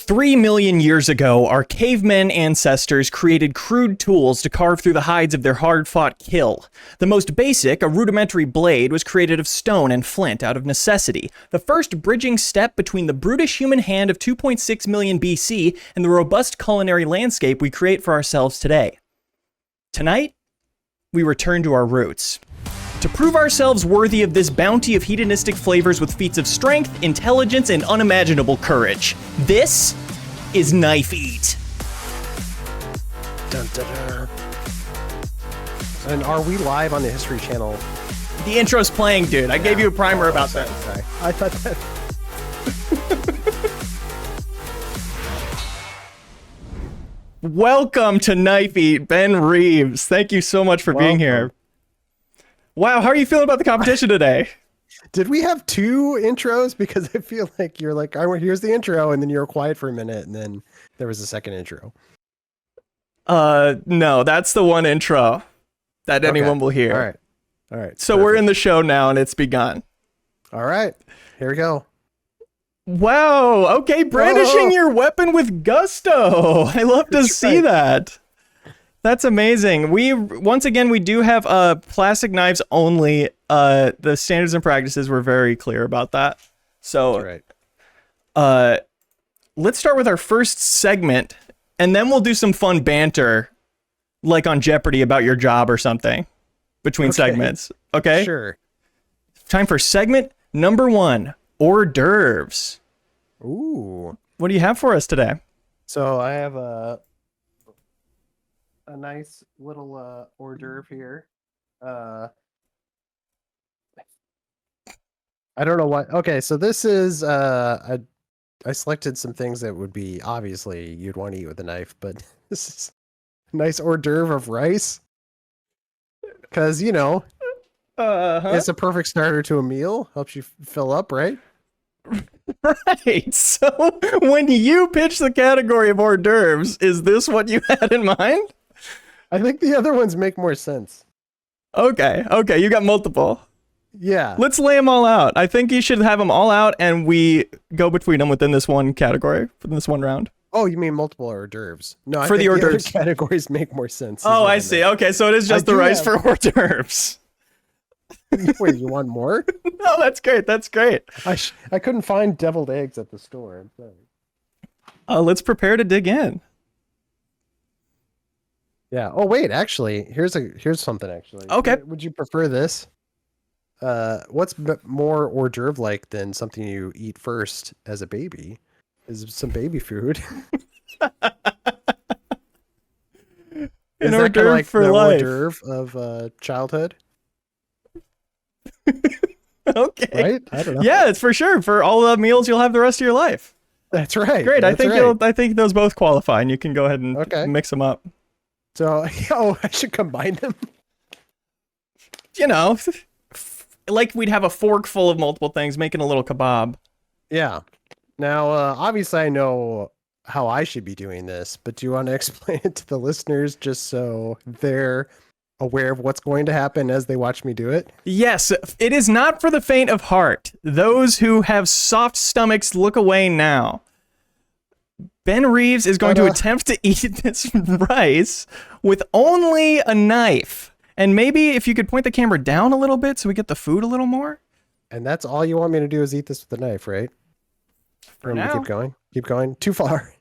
3 million years ago, our cavemen ancestors created crude tools to carve through the hides of their hard-fought kill. The most basic, a rudimentary blade, was created of stone and flint out of necessity, the first bridging step between the brutish human hand of 2.6 million BC and the robust culinary landscape we create for ourselves today. Tonight, we return to our roots. To prove ourselves worthy of this bounty of hedonistic flavors with feats of strength, intelligence, and unimaginable courage. This is Knife Eat. Dun, dun, dun. And are we live on the History Channel? The intro's playing, dude. I gave you a primer about that. Sorry. I thought that. Welcome to Knife Eat, Ben Reeves. Thank you so much for being here. Wow, how are you feeling about the competition today? Did we have two intros? Because I feel like you're like, here's the intro, and then you were quiet for a minute, and then there was a second intro. No, that's the one intro that anyone will hear. All right. So we're in the show now, and it's begun. All right, here we go. Wow, okay, brandishing your weapon with gusto. I love to see that. That's amazing. Once again, we do have plastic knives only. The standards and practices were very clear about that. So, let's start with our first segment, and then we'll do some fun banter, like on Jeopardy about your job or something, between segments. Okay? Sure. Time for segment number 1, hors d'oeuvres. Ooh. What do you have for us today? So I have a nice little hors d'oeuvre here. I don't know what. Okay, so this is I selected some things that would be obviously you'd want to eat with a knife, but this is a nice hors d'oeuvre of rice. Because, it's a perfect starter to a meal. Helps you fill up, right? Right. So when you pitch the category of hors d'oeuvres, is this what you had in mind? I think the other ones make more sense. Okay, you got multiple. Yeah. Let's lay them all out. I think you should have them all out, and we go between them within this one category, within this one round. Oh, you mean multiple hors d'oeuvres? No, I for think the hors other d'oeuvres categories make more sense. Oh, I see. Okay, so it is just the rice for hors d'oeuvres. Wait, you want more? No, that's great. That's great. I couldn't find deviled eggs at the store. I'm sorry. Let's prepare to dig in. Yeah. Oh, wait. Actually, here's something. Actually. Okay. Would you prefer this? What's more hors d'oeuvre like than something you eat first as a baby? Is some baby food. Is that kind of like the hors d'oeuvre of childhood? Okay. Right? I don't know. Yeah, it's for sure. For all the meals you'll have the rest of your life. That's right. Great. That's I think those both qualify, and you can go ahead and mix them up. So, I should combine them. Like we'd have a fork full of multiple things, making a little kebab. Yeah. Now, obviously, I know how I should be doing this, but do you want to explain it to the listeners just so they're aware of what's going to happen as they watch me do it? Yes, it is not for the faint of heart. Those who have soft stomachs, look away now. Ben Reeves is going to attempt to eat this rice with only a knife. And maybe if you could point the camera down a little bit so we get the food a little more. And that's all you want me to do is eat this with a knife, right? For now. Keep going. Too far.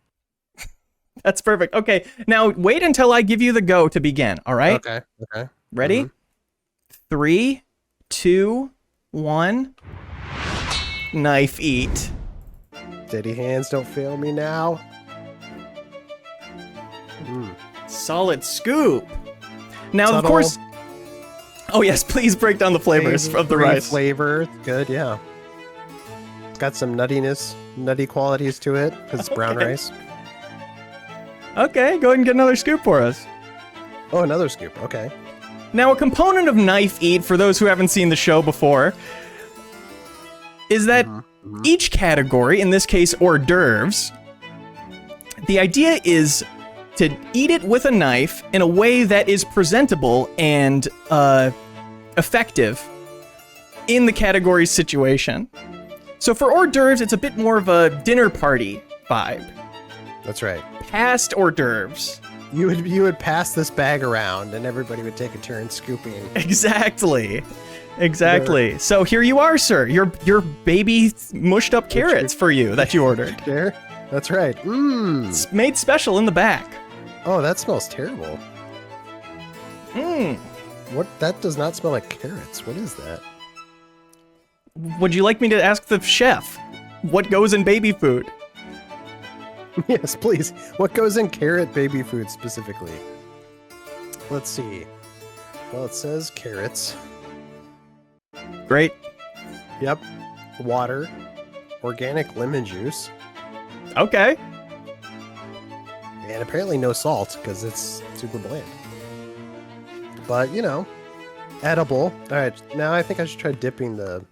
That's perfect. Okay, now wait until I give you the go to begin, all right? Okay. Ready? Mm-hmm. 3, 2, 1. Knife eat. Steady hands, don't fail me now. Solid scoop. Now, Subtle. of course... Oh, yes, please break down the flavors of the rice. Flavor, good, yeah. It's got some nutty qualities to it, because it's brown rice. Okay, go ahead and get another scoop for us. Oh, another scoop, okay. Now, a component of Knife Eat, for those who haven't seen the show before, is that each category, in this case hors d'oeuvres, the idea is to eat it with a knife in a way that is presentable and effective in the category's situation. So for hors d'oeuvres, it's a bit more of a dinner party vibe. That's right. Past hors d'oeuvres. You would pass this bag around, and everybody would take a turn scooping. Exactly. So here you are, sir. Your baby mushed up carrots for you that you ordered. There. That's right. Mmm. It's made special in the back. Oh, that smells terrible. Mmm. What? That does not smell like carrots. What is that? Would you like me to ask the chef what goes in baby food? Yes, please. What goes in carrot baby food specifically? Let's see. Well, it says carrots. Great. Yep. Water. Organic lemon juice. Okay. And apparently no salt, because it's super bland. But, you know, edible. Alright, now I think I should try dipping the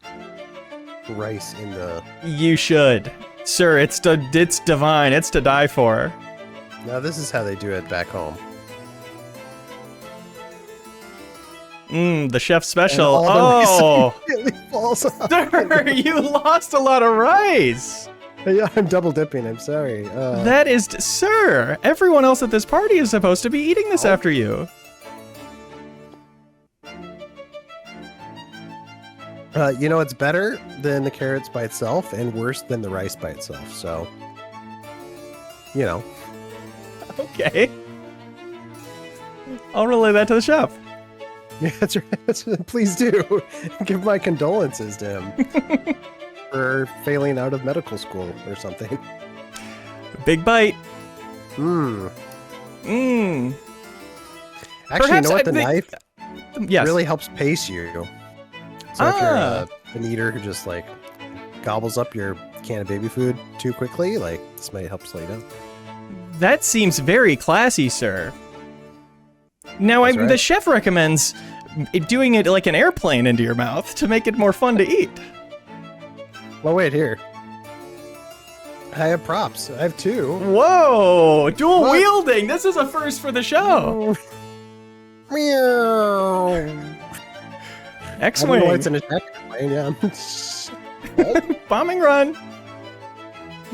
rice in the... You should. Sir, it's divine. It's to die for. Now this is how they do it back home. The chef's special. And all the rice Oh! immediately falls off. Sir, you lost a lot of rice. Yeah, I'm double dipping. I'm sorry. That is... Sir, everyone else at this party is supposed to be eating this after you. You know, it's better than the carrots by itself and worse than the rice by itself. So, you know. Okay. I'll relay that to the chef. Yeah, that's right. Please do. Give my condolences to him for failing out of medical school or something. Big bite. Mmm. Mmm. Actually, you know what? The knife Yes. really helps pace you. So if you're an eater who just like gobbles up your can of baby food too quickly, like this might help slow you down. That seems very classy, sir. Now, That's right. the chef recommends doing it like an airplane into your mouth to make it more fun to eat. Well, wait here. I have props. I have two. Whoa! Dual What? wielding! This is a first for the show! Meow. I don't know why X-Wing! it's an attack airplane, yeah. Bombing run!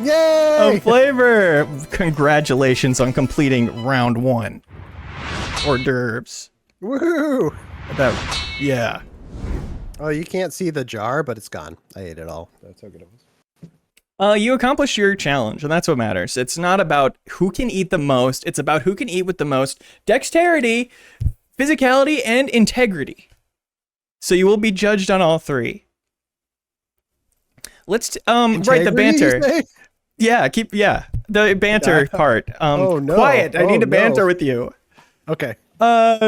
Yay! Of flavor! Congratulations on completing round 1. Hors d'oeuvres. Woohoo! Yeah. Oh, you can't see the jar, but it's gone. I ate it all. That's how good it was. You accomplished your challenge, and that's what matters. It's not about who can eat the most, it's about who can eat with the most dexterity, physicality, and integrity. So you will be judged on all 3. Let's right, the banter. Yeah, the banter part. Oh no. Quiet. I need to banter no. with you. Okay.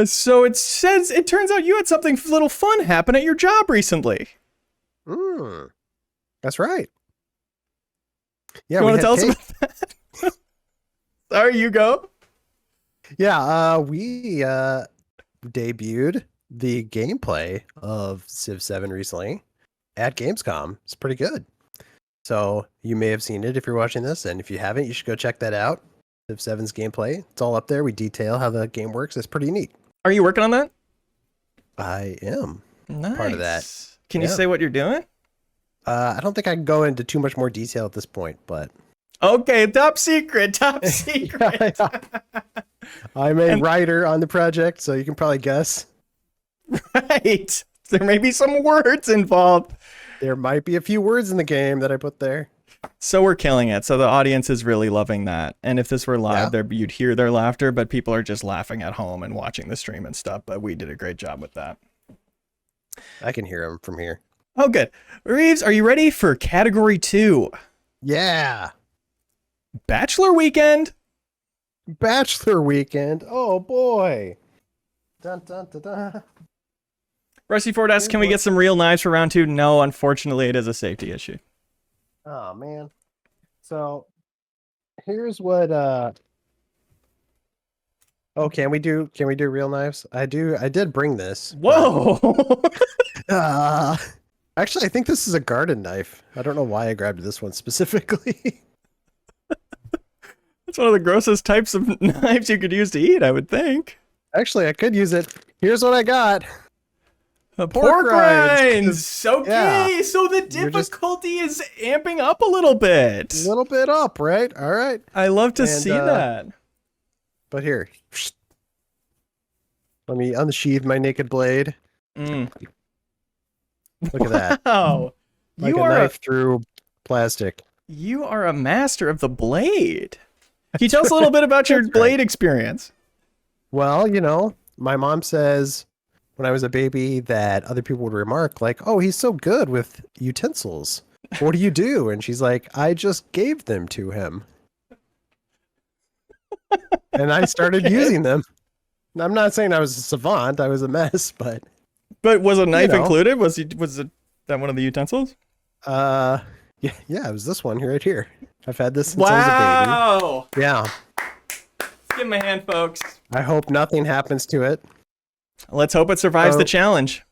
So it turns out you had something little fun happen at your job recently. That's right. Yeah, You we want to had tell us cake. about that? Sorry, you go. Yeah, we debuted the gameplay of Civ 7 recently at Gamescom. It's pretty good. So you may have seen it if you're watching this, and if you haven't, you should go check that out. Civ 7's gameplay. It's all up there. We detail how the game works. It's pretty neat. Are you working on that? I am Nice. part of that. Can you Yeah. say what you're doing? I don't think I can go into too much more detail at this point, but Okay, top secret, top secret. I'm a writer on the project, so you can probably guess. Right. There may be some words involved. There might be a few words in the game that I put there. So we're killing it. So the audience is really loving that. And if this were live, you'd hear their laughter, but people are just laughing at home and watching the stream and stuff. But we did a great job with that. I can hear them from here. Oh, good. Reeves, are you ready for category 2? Yeah. Bachelor weekend. Bachelor weekend. Oh boy. Dun, dun, dun, dun. Rusty Ford asks, can we get some real knives for round 2? No, unfortunately, it is a safety issue. Oh man. So here's what oh, can we do real knives? I did bring this. Whoa. Actually, I think this is a garden knife. I don't know why I grabbed this one specifically. It's one of the grossest types of knives you could use to eat, I would think. Actually, I could use it. Here's what I got. Pork rinds. Okay, yeah, so the you're just difficulty is amping up a little bit. a little bit up, right? All right. I love to And, see that. But here, let me unsheathe my naked blade. Mm. Look at that. Wow. Like a knife through plastic. You are a master of the blade. Can you tell us a little bit about your That's blade right. experience? Well, you know, my mom says when I was a baby that other people would remark like, "Oh, he's so good with utensils. What do you do?" And she's like, "I just gave them to him." And I started Okay. using them. I'm not saying I was a savant. I was a mess, but But was a knife know. included? Was that one of the utensils? yeah, it was this one right here. I've had this since I was a Wow. baby. Yeah. Give him a hand, folks. I hope nothing happens to it. Let's hope it survives Oh. the challenge.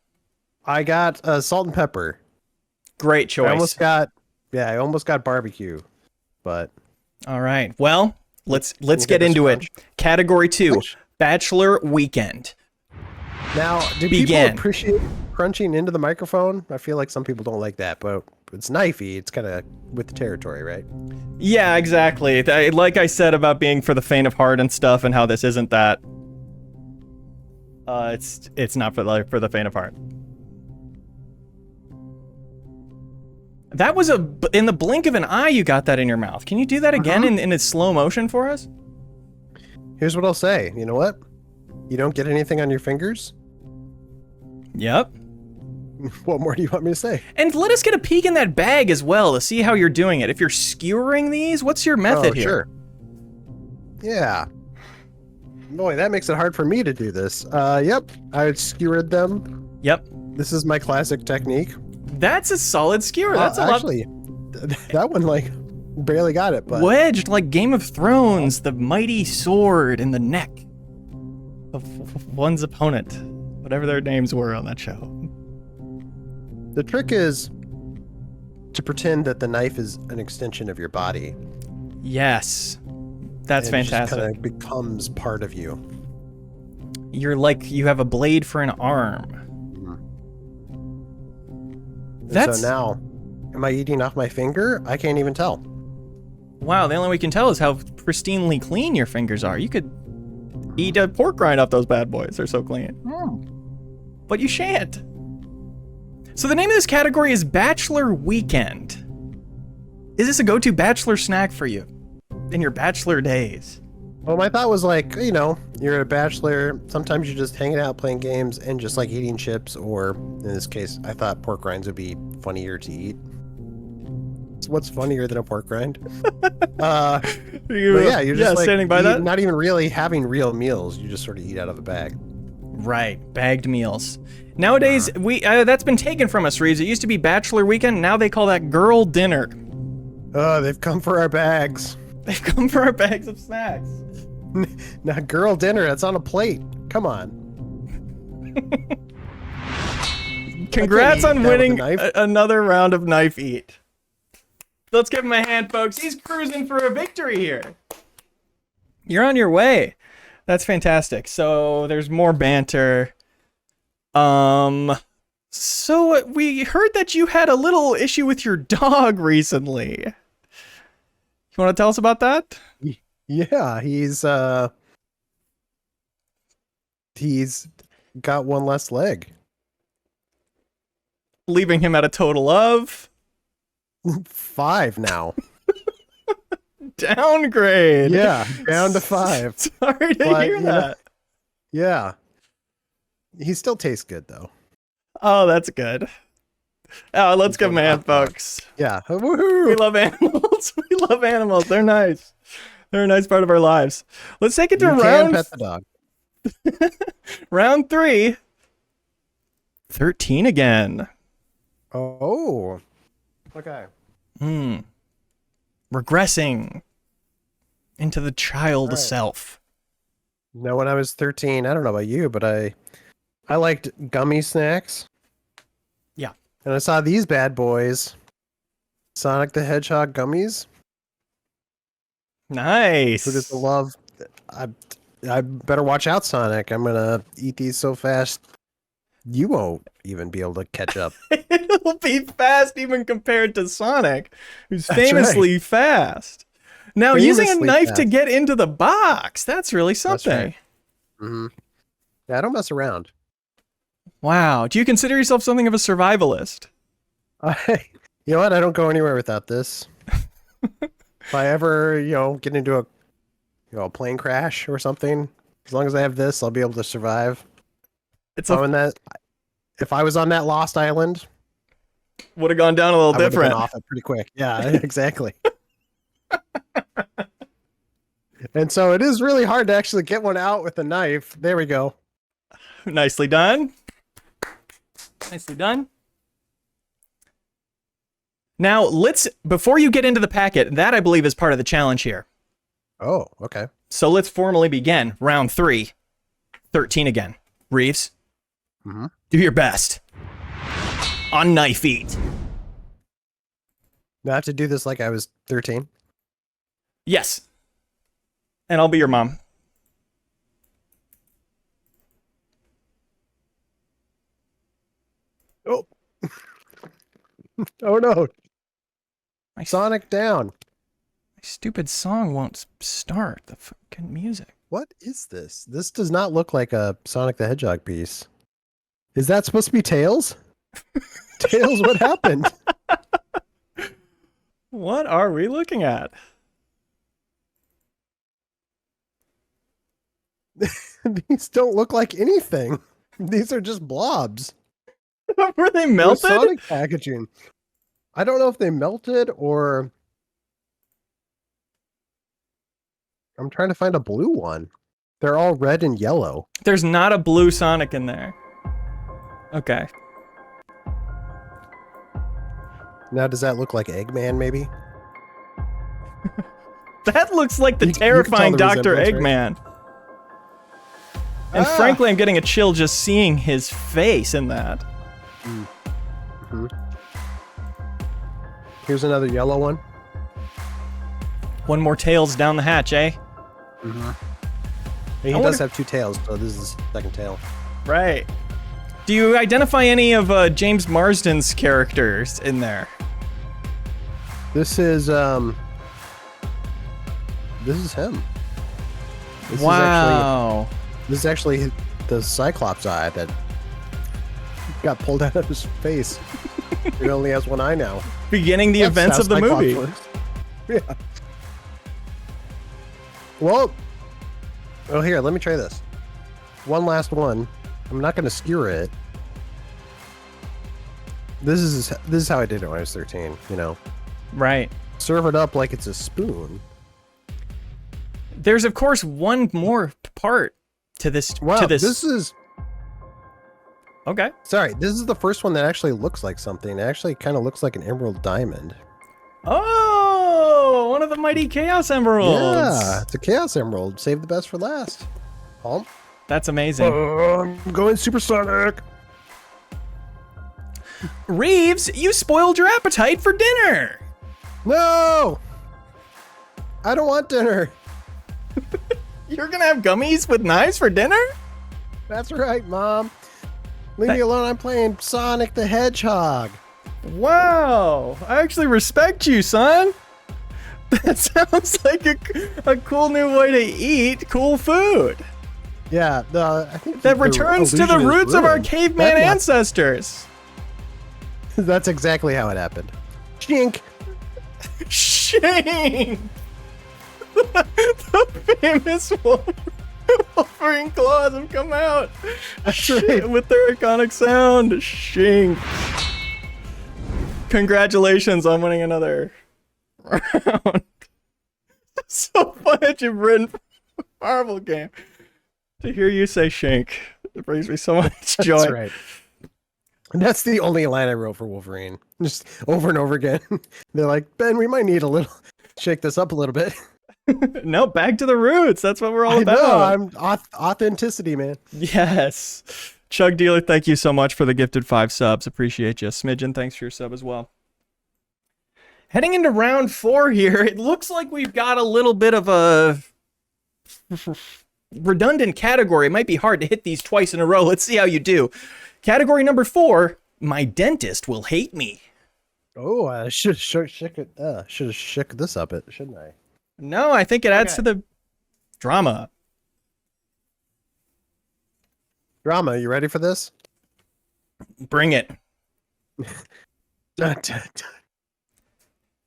I got salt and pepper. Great choice. I almost got barbecue, but All right. Well, let's you get get into this it. Category 2, Crunch. Bachelor Weekend. now do Begin. people appreciate crunching into the microphone? I feel like some people don't like that, but it's knifey. It's kind of with the territory, right? Yeah, exactly. Like I said about being for the faint of heart and stuff, and how this isn't that. It's not for the faint of heart. That was in the blink of an eye. You got that in your mouth. Can you do that again in a slow motion for us? Here's what I'll say. You know what? You don't get anything on your fingers? Yep. What more do you want me to say? And let us get a peek in that bag as well to see how you're doing it. If you're skewering these, what's your method here? Sure. Yeah. Boy, that makes it hard for me to do this. Yep. I skewered them. Yep. This is my classic technique. That's a solid skewer. That's a actually, that one like barely got it, but wedged like Game of Thrones, the mighty sword in the neck of one's opponent, whatever their names were on that show. the trick is to pretend that the knife is an extension of your body. Yes, that's and fantastic. It just kind of becomes part of you. You're like you have a blade for an arm. And so now, am I eating off my finger? I can't even tell. Wow, the only way we can tell is how pristinely clean your fingers are. You could eat a pork rind off those bad boys. They're so clean. But you shan't. So the name of this category is Bachelor Weekend. Is this a go-to bachelor snack for you in your bachelor days? Well, my thought was like, you know, you're a bachelor. Sometimes you're just hanging out playing games and just like eating chips, or in this case, I thought pork rinds would be funnier to eat. What's funnier than a pork rind? But yeah, you're just like standing by that. not even really having real meals. You just sort of eat out of a bag. Right, bagged meals. Nowadays, we that's been taken from us, Reeves. It used to be Bachelor Weekend. Now they call that Girl Dinner. Oh, they've come for our bags. They've come for our bags of snacks. Now, girl dinner, that's on a plate. Come on. Congrats eat on that with a winning knife. another round of knife eat. Let's give him a hand, folks. He's cruising for a victory here. You're on your way. That's fantastic. So there's more banter. So we heard that you had a little issue with your dog recently. You want to tell us about that? Yeah, he's got one less leg. Leaving him at a total of 5 now. downgrade. Yeah, down to 5. Sorry to But, hear you know, that. Yeah. He still tastes good though. Oh, that's good. Oh, let's give him a hand, folks. Yeah. We Woohoo! love animals. We love animals. They're nice. They're a nice part of our lives. Let's take it to You can round pet the dog. round 3. 13 again. Oh. Okay. Regressing into the child All right. self. Now, when I was 13, I don't know about you, but I liked gummy snacks. Yeah. And I saw these bad boys. Sonic the Hedgehog gummies. Nice. Who does the love? I better watch out, Sonic. I'm gonna eat these so fast. You won't even be able to catch up. It'll be fast even compared to Sonic, who's That's famously fast. Now, using a Famously knife to fast. get into the box, that's really That's something. right. Mm-hmm. Yeah, I don't mess around. Wow. Do you consider yourself something of a survivalist? You know what? I don't go anywhere without this. If I ever, get into a plane crash or something, as long as I have this, I'll be able to survive. It's If I was on that lost island, would have gone down a little I would have been different. off it pretty quick. Yeah, exactly. And so it is really hard to actually get one out with a knife. There we go. Nicely done. Nicely done. Now, before you get into the packet, that I believe is part of the challenge here. Oh, okay. So let's formally begin round 3. 13 again. Reeves, do your best. On knife eat. Do I have to do this like I was 13? Yes. And I'll be your mom. Oh. Oh no. My Sonic down. My stupid song won't start the fucking music. What is this? This does not look like a Sonic the Hedgehog piece. Is that supposed to be Tails? Tails, what happened? What are we looking at? These don't look like anything. These are just blobs. Were they They're melted? Sonic packaging. I don't know if they melted or... I'm trying to find a blue one. They're all red and yellow. There's not a blue Sonic in there. Okay. Now, does that look like Eggman, maybe? That looks like the You can terrifying tell the Dr. resemblance, Eggman. And frankly, I'm getting a chill just seeing his face in that. Mm-hmm. Here's another yellow one. One more tails down the hatch, eh? Mm-hmm. He does have 2 tails, so this is the second tail. Right. Do you identify any of James Marsden's characters in there? This is him. Wow. This is actually the Cyclops eye that got pulled out of his face. He only has one eye now. Beginning the That's events how of the Cyclops movie. works. Yeah. Well, here, let me try this. One last one. I'm not going to skewer it. This is how I did it when I was 13, Right. Serve it up like it's a spoon. There's of course one more part to this. Wow, this is... Okay. Sorry, this is the first one that actually looks like something. It actually kind of looks like an emerald diamond. Oh, one of the mighty Chaos Emeralds. Yeah, it's a Chaos Emerald. Save the best for last. Oh. That's amazing. I'm going supersonic. Reeves, you spoiled your appetite for dinner. No! I don't want dinner. You're gonna have gummies with knives for dinner? That's right, Mom. Leave me alone. I'm playing Sonic the Hedgehog. Wow, I actually respect you, son. That sounds like a cool new way to eat cool food. Yeah, I think That the returns to the illusion is roots of our ruined. caveman ancestors. That's exactly how it happened. Chink. Shing! The famous Wolverine claws have come out. That's right. With their iconic sound. Shing. Congratulations on winning another round. So fun that you've written a Marvel game. To hear you say shink, it brings me so much joy. That's right. And that's the only line I wrote for Wolverine. Just over and over again. They're like, Ben, we might need a little, shake this up a little bit. No, back to the roots. That's what we're all I about. know, I'm authenticity, man. Yes. Chug Dealer, thank you so much for the gifted 5 subs. Appreciate you. Smidgen, thanks for your sub as well. Heading into round 4 here, it looks like we've got a little bit of a redundant category. It might be hard to hit these twice in a row. Let's see how you do. Category number 4, my dentist will hate me. Oh, I should have shook this up, shouldn't I? No, I think it adds to the drama. Drama, you ready for this? Bring it. Dun, dun,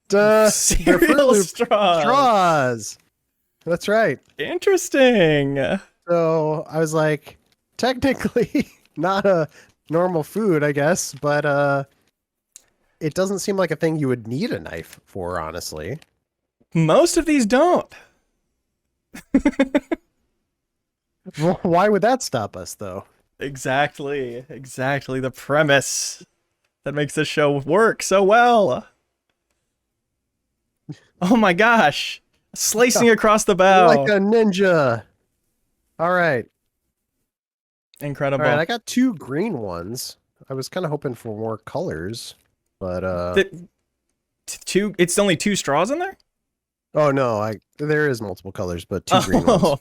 dun. Cereal straws. That's right. Interesting. So I was like, technically not a normal food, I guess, but it doesn't seem like a thing you would need a knife for, honestly. Most of these don't. Well, why would that stop us, though? Exactly the premise that makes this show work so well. Oh my gosh. Slicing across the bow. Like a ninja. All right. Incredible. All right, I got 2 green ones. I was kind of hoping for more colors, but it's only 2 straws in there? Oh no, there is multiple colors, but 2 green ones.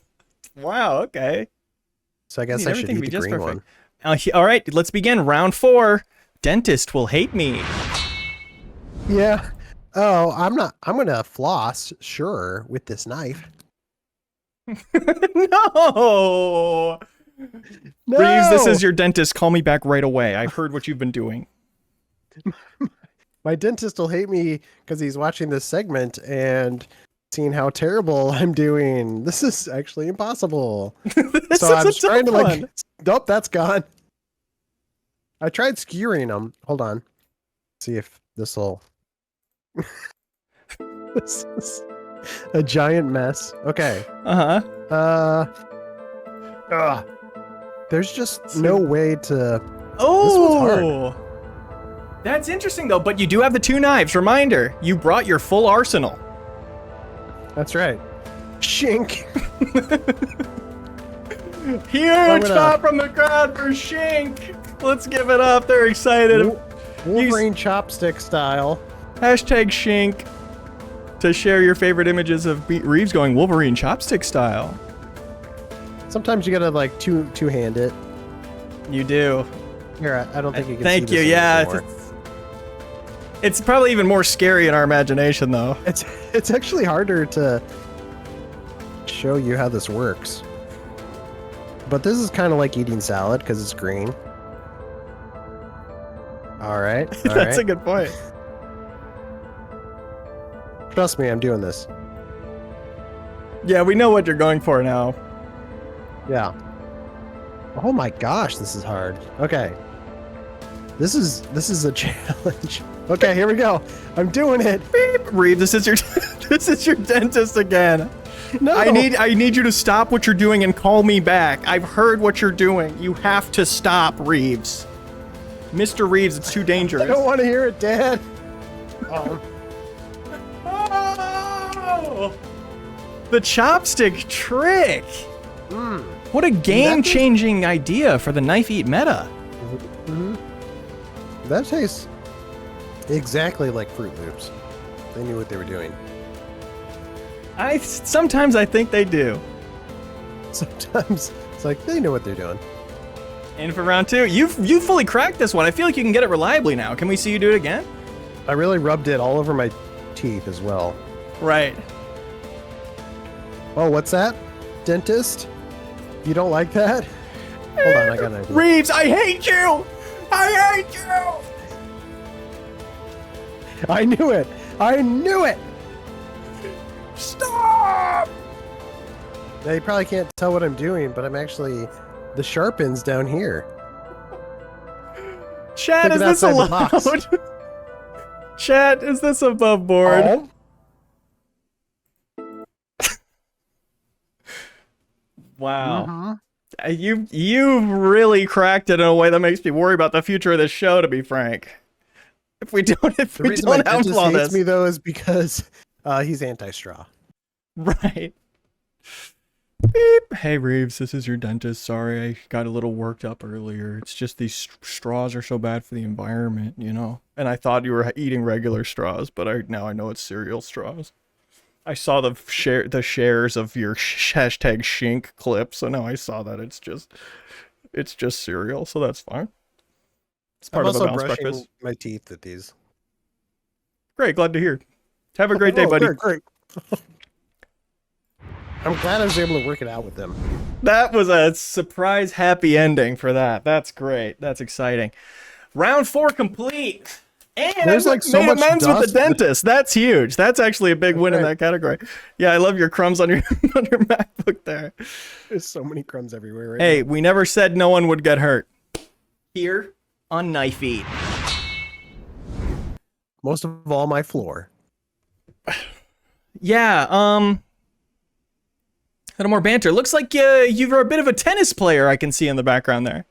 Wow, okay. So I guess I should eat the green one. All right, let's begin. Round 4. Dentist will hate me. Yeah. Oh, I'm gonna floss, sure, with this knife. No! Reeves, this is your dentist. Call me back right away. I've heard what you've been doing. My dentist will hate me because he's watching this segment and seeing how terrible I'm doing. This is actually impossible. So I'm trying to nope, that's gone. I tried skewering them. Hold on. See if this will. This is a giant mess. Okay. There's just no way to. Oh, this one's hard. That's interesting though. But you do have the 2 knives. Reminder: you brought your full arsenal. That's right. Shink. Huge pop from the crowd for Shink. Let's give it up. They're excited. Wolverine chopstick style. Hashtag Shink to share your favorite images of Reeves going Wolverine chopstick style. Sometimes you gotta like two-hand it. You do. Here, I don't think you can. Thank see you. this Yeah, it's probably even more scary in our imagination, though. It's actually harder to show you how this works. But this is kind of like eating salad because it's green. All right. That's a good point. Trust me, I'm doing this. Yeah, we know what you're going for now. Yeah. Oh my gosh, this is hard. Okay. This is a challenge. Okay, here we go. I'm doing it. Beep. Reeves, this is your dentist again. No. I need you to stop what you're doing and call me back. I've heard what you're doing. You have to stop, Reeves. Mr. Reeves, it's too dangerous. I don't want to hear it, Dad. Oh. The chopstick trick. What a game-changing idea for the knife eat meta. That tastes exactly like Fruit Loops. They knew what they were doing. Sometimes I think they do. Sometimes it's like they know what they're doing. And for round 2, you fully cracked this one. I feel like you can get it reliably now. Can we see you do it again? I really rubbed it all over my teeth as well. Right. Oh, what's that? Dentist? You don't like that? Hold on, I got an idea. Reeves, I hate you! I hate you! I knew it! I knew it! Stop! Now, you probably can't tell what I'm doing, but I'm actually... The sharp end's down here. Chat, is this allowed? Chat, is this above board? Oh. Wow. You've really cracked it in a way that makes me worry about the future of this show, to be frank. If we don't outlaw this. Hates me though is because he's anti-straw. Right. Beep. Hey Reeves, this is your dentist. Sorry, I got a little worked up earlier. It's just these straws are so bad for the environment, you know. And I thought you were eating regular straws, but now I know it's cereal straws. I saw the shares of your hashtag Shink clip, so now I saw that it's just cereal, so that's fine. It's part I'm of a also balanced brushing breakfast. my teeth with these. Great, glad to hear. Have a great day, buddy. Great. I'm glad I was able to work it out with them. That was a surprise happy ending for that. That's great. That's exciting. Round 4 complete. And There's like so made much amends with the dust. dentist. That's huge. That's actually a big win in right. that category. Yeah, I love your crumbs on your on your MacBook there. There's so many crumbs everywhere right Hey, now. we never said no one would get hurt. Here on Knife Eat. Most of all, my floor. Yeah, a little more banter. Looks like you're a bit of a tennis player, I can see in the background there.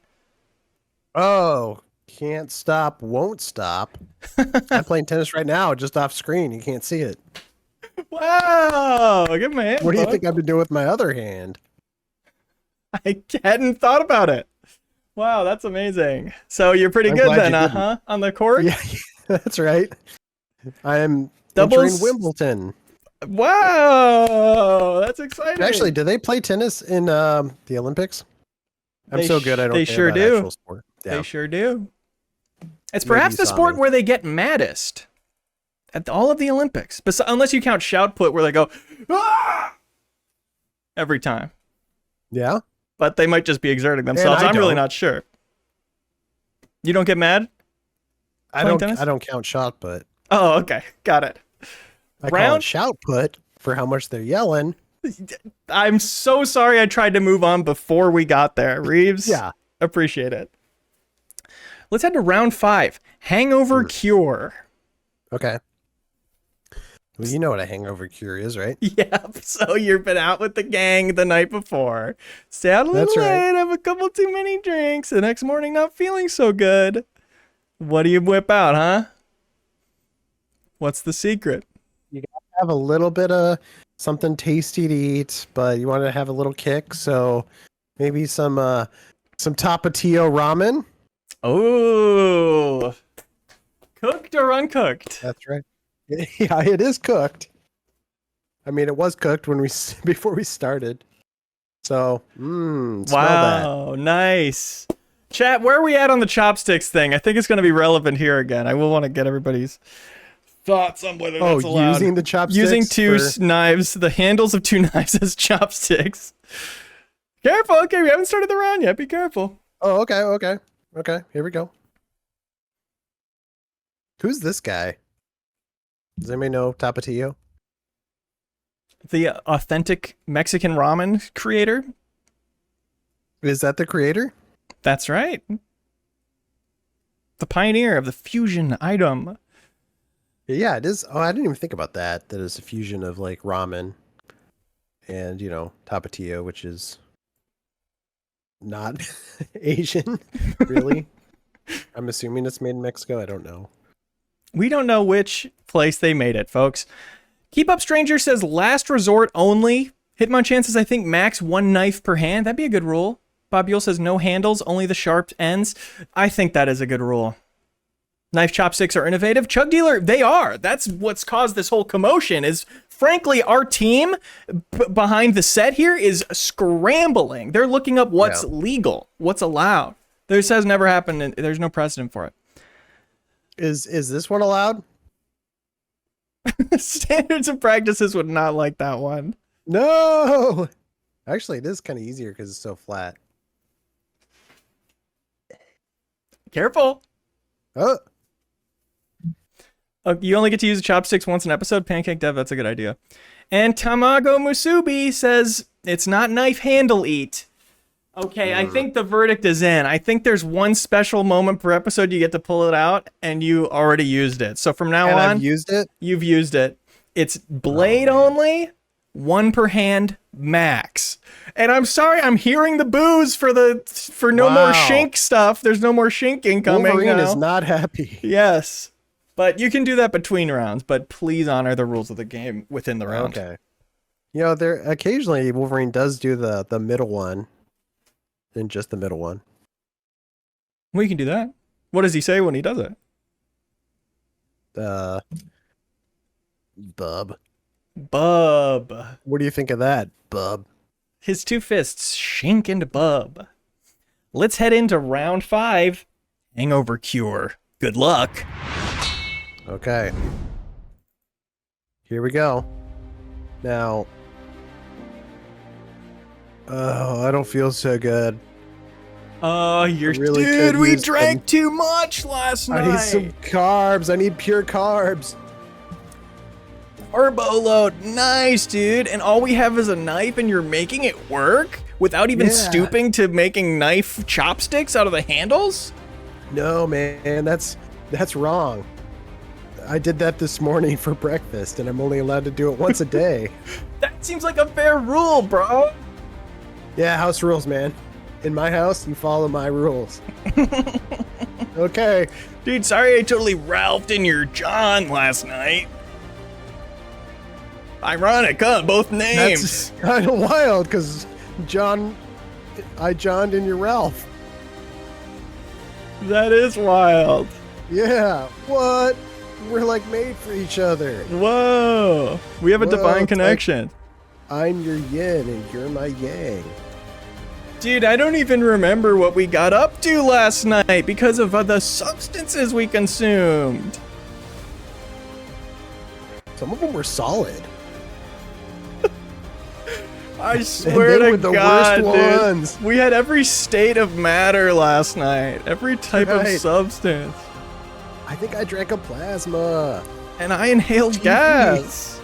Oh, can't stop, won't stop. I'm playing tennis right now, just off screen. You can't see it. Wow, give me a hand. What do you bud. think I've been doing with my other hand? I hadn't thought about it. Wow, that's amazing. So you're pretty I'm good glad then, you didn't. huh? On the court? Yeah, that's right. I am Doubles? entering Wimbledon. Wow, that's exciting. Actually, do they play tennis in the Olympics? I'm They so good I don't they care sure about do. actual sport. Yeah. They sure do. It's Maybe perhaps you the saw sport me. where they get maddest at all of the Olympics, unless you count shout put, where they go "Ah!" every time. Yeah? But they might just be exerting themselves. I I'm really don't. not sure. You don't get mad? Playing tennis? I don't count shot put. Oh, okay, got it. I call Round- it shout put for how much they're yelling. I'm so sorry I tried to move on before we got there, Reeves. Yeah. Appreciate it. Let's head to round 5. Hangover cure. Okay. Well, you know what a hangover cure is, right? Yep. So you've been out with the gang the night before. Stay out a little That's right. late, have a couple too many drinks. The next morning not feeling so good. What do you whip out, huh? What's the secret? Have a little bit of something tasty to eat, but you want to have a little kick, so maybe some Tapatio ramen. Oh. Cooked or uncooked? That's right. Yeah, it is cooked. I mean, it was cooked when before we started. So, smell that. Wow, nice. Chat, where are we at on the chopsticks thing? I think it's going to be relevant here again. I will want to get everybody's thoughts on whether that's allowed. Using the chopsticks. Using two knives, the handles of 2 knives as chopsticks. Careful, okay, we haven't started the round yet. Be careful. Oh, okay. Here we go. Who's this guy? Does anybody know Tapatio? The authentic Mexican ramen creator. Is that the creator? That's right. The pioneer of the fusion item. Yeah, it is. Oh, I didn't even think about that. That is a fusion of like ramen and, Tapatio, which is not Asian, really. I'm assuming it's made in Mexico. I don't know. We don't know which place they made it, folks. Keep Up Stranger says last resort only. Hitmonchan says I think max 1 knife per hand. That'd be a good rule. Bob Yule says no handles, only the sharp ends. I think that is a good rule. Knife chopsticks are innovative. Chug Dealer, they are. That's what's caused this whole commotion is, frankly, our team behind the set here is scrambling. They're looking up what's legal, what's allowed. This has never happened, and there's no precedent for it. Is this one allowed? Standards and practices would not like that one. No! Actually, it is kind of easier because it's so flat. Careful. Oh, You only get to use the chopsticks once an episode. Pancake Dev, that's a good idea. And Tamago Musubi says it's not knife handle eat. Okay, I think the verdict is in. I think there's one special moment per episode you get to pull it out, and you already used it. So from now on, I've used it. you've used it. It's blade only, 1 per hand max. And I'm sorry, I'm hearing the boos for no more Wow. shink stuff. There's no more shinking coming Wolverine now. is not happy. Yes. But you can do that between rounds, but please honor the rules of the game within the round. Okay. There occasionally Wolverine does do the middle one, and just the middle one. We can do that. What does he say when he does it? Bub. Bub. What do you think of that, bub? His 2 fists shink into bub. Let's head into round 5. Hangover cure. Good luck. Okay. Here we go. Now. Oh, I don't feel so good. Oh, you're really dude. could We use drank some- too much last night. I need some carbs. I need pure carbs. Turbo load. Nice, dude. And all we have is a knife, and you're making it work without even Yeah. stooping to making knife chopsticks out of the handles. No, man, that's wrong. I did that this morning for breakfast, and I'm only allowed to do it once a day. That seems like a fair rule, bro. Yeah, house rules, man. In my house, you follow my rules. Okay. Dude, sorry I totally Ralphed in your John last night. Ironic, huh? Both names. That's kind of wild, because I Johned in your Ralph. That is wild. Yeah, what? We're like made for each other. Whoa. We have a Whoa, divine it's like- connection. I'm your yin and you're my yang. Dude, I don't even remember what we got up to last night because of the substances we consumed. Some of them were solid. I swear they to were the God, worst dude. ones. We had every state of matter last night. Every type of Right. substance. I think I drank a plasma. And I inhaled gas.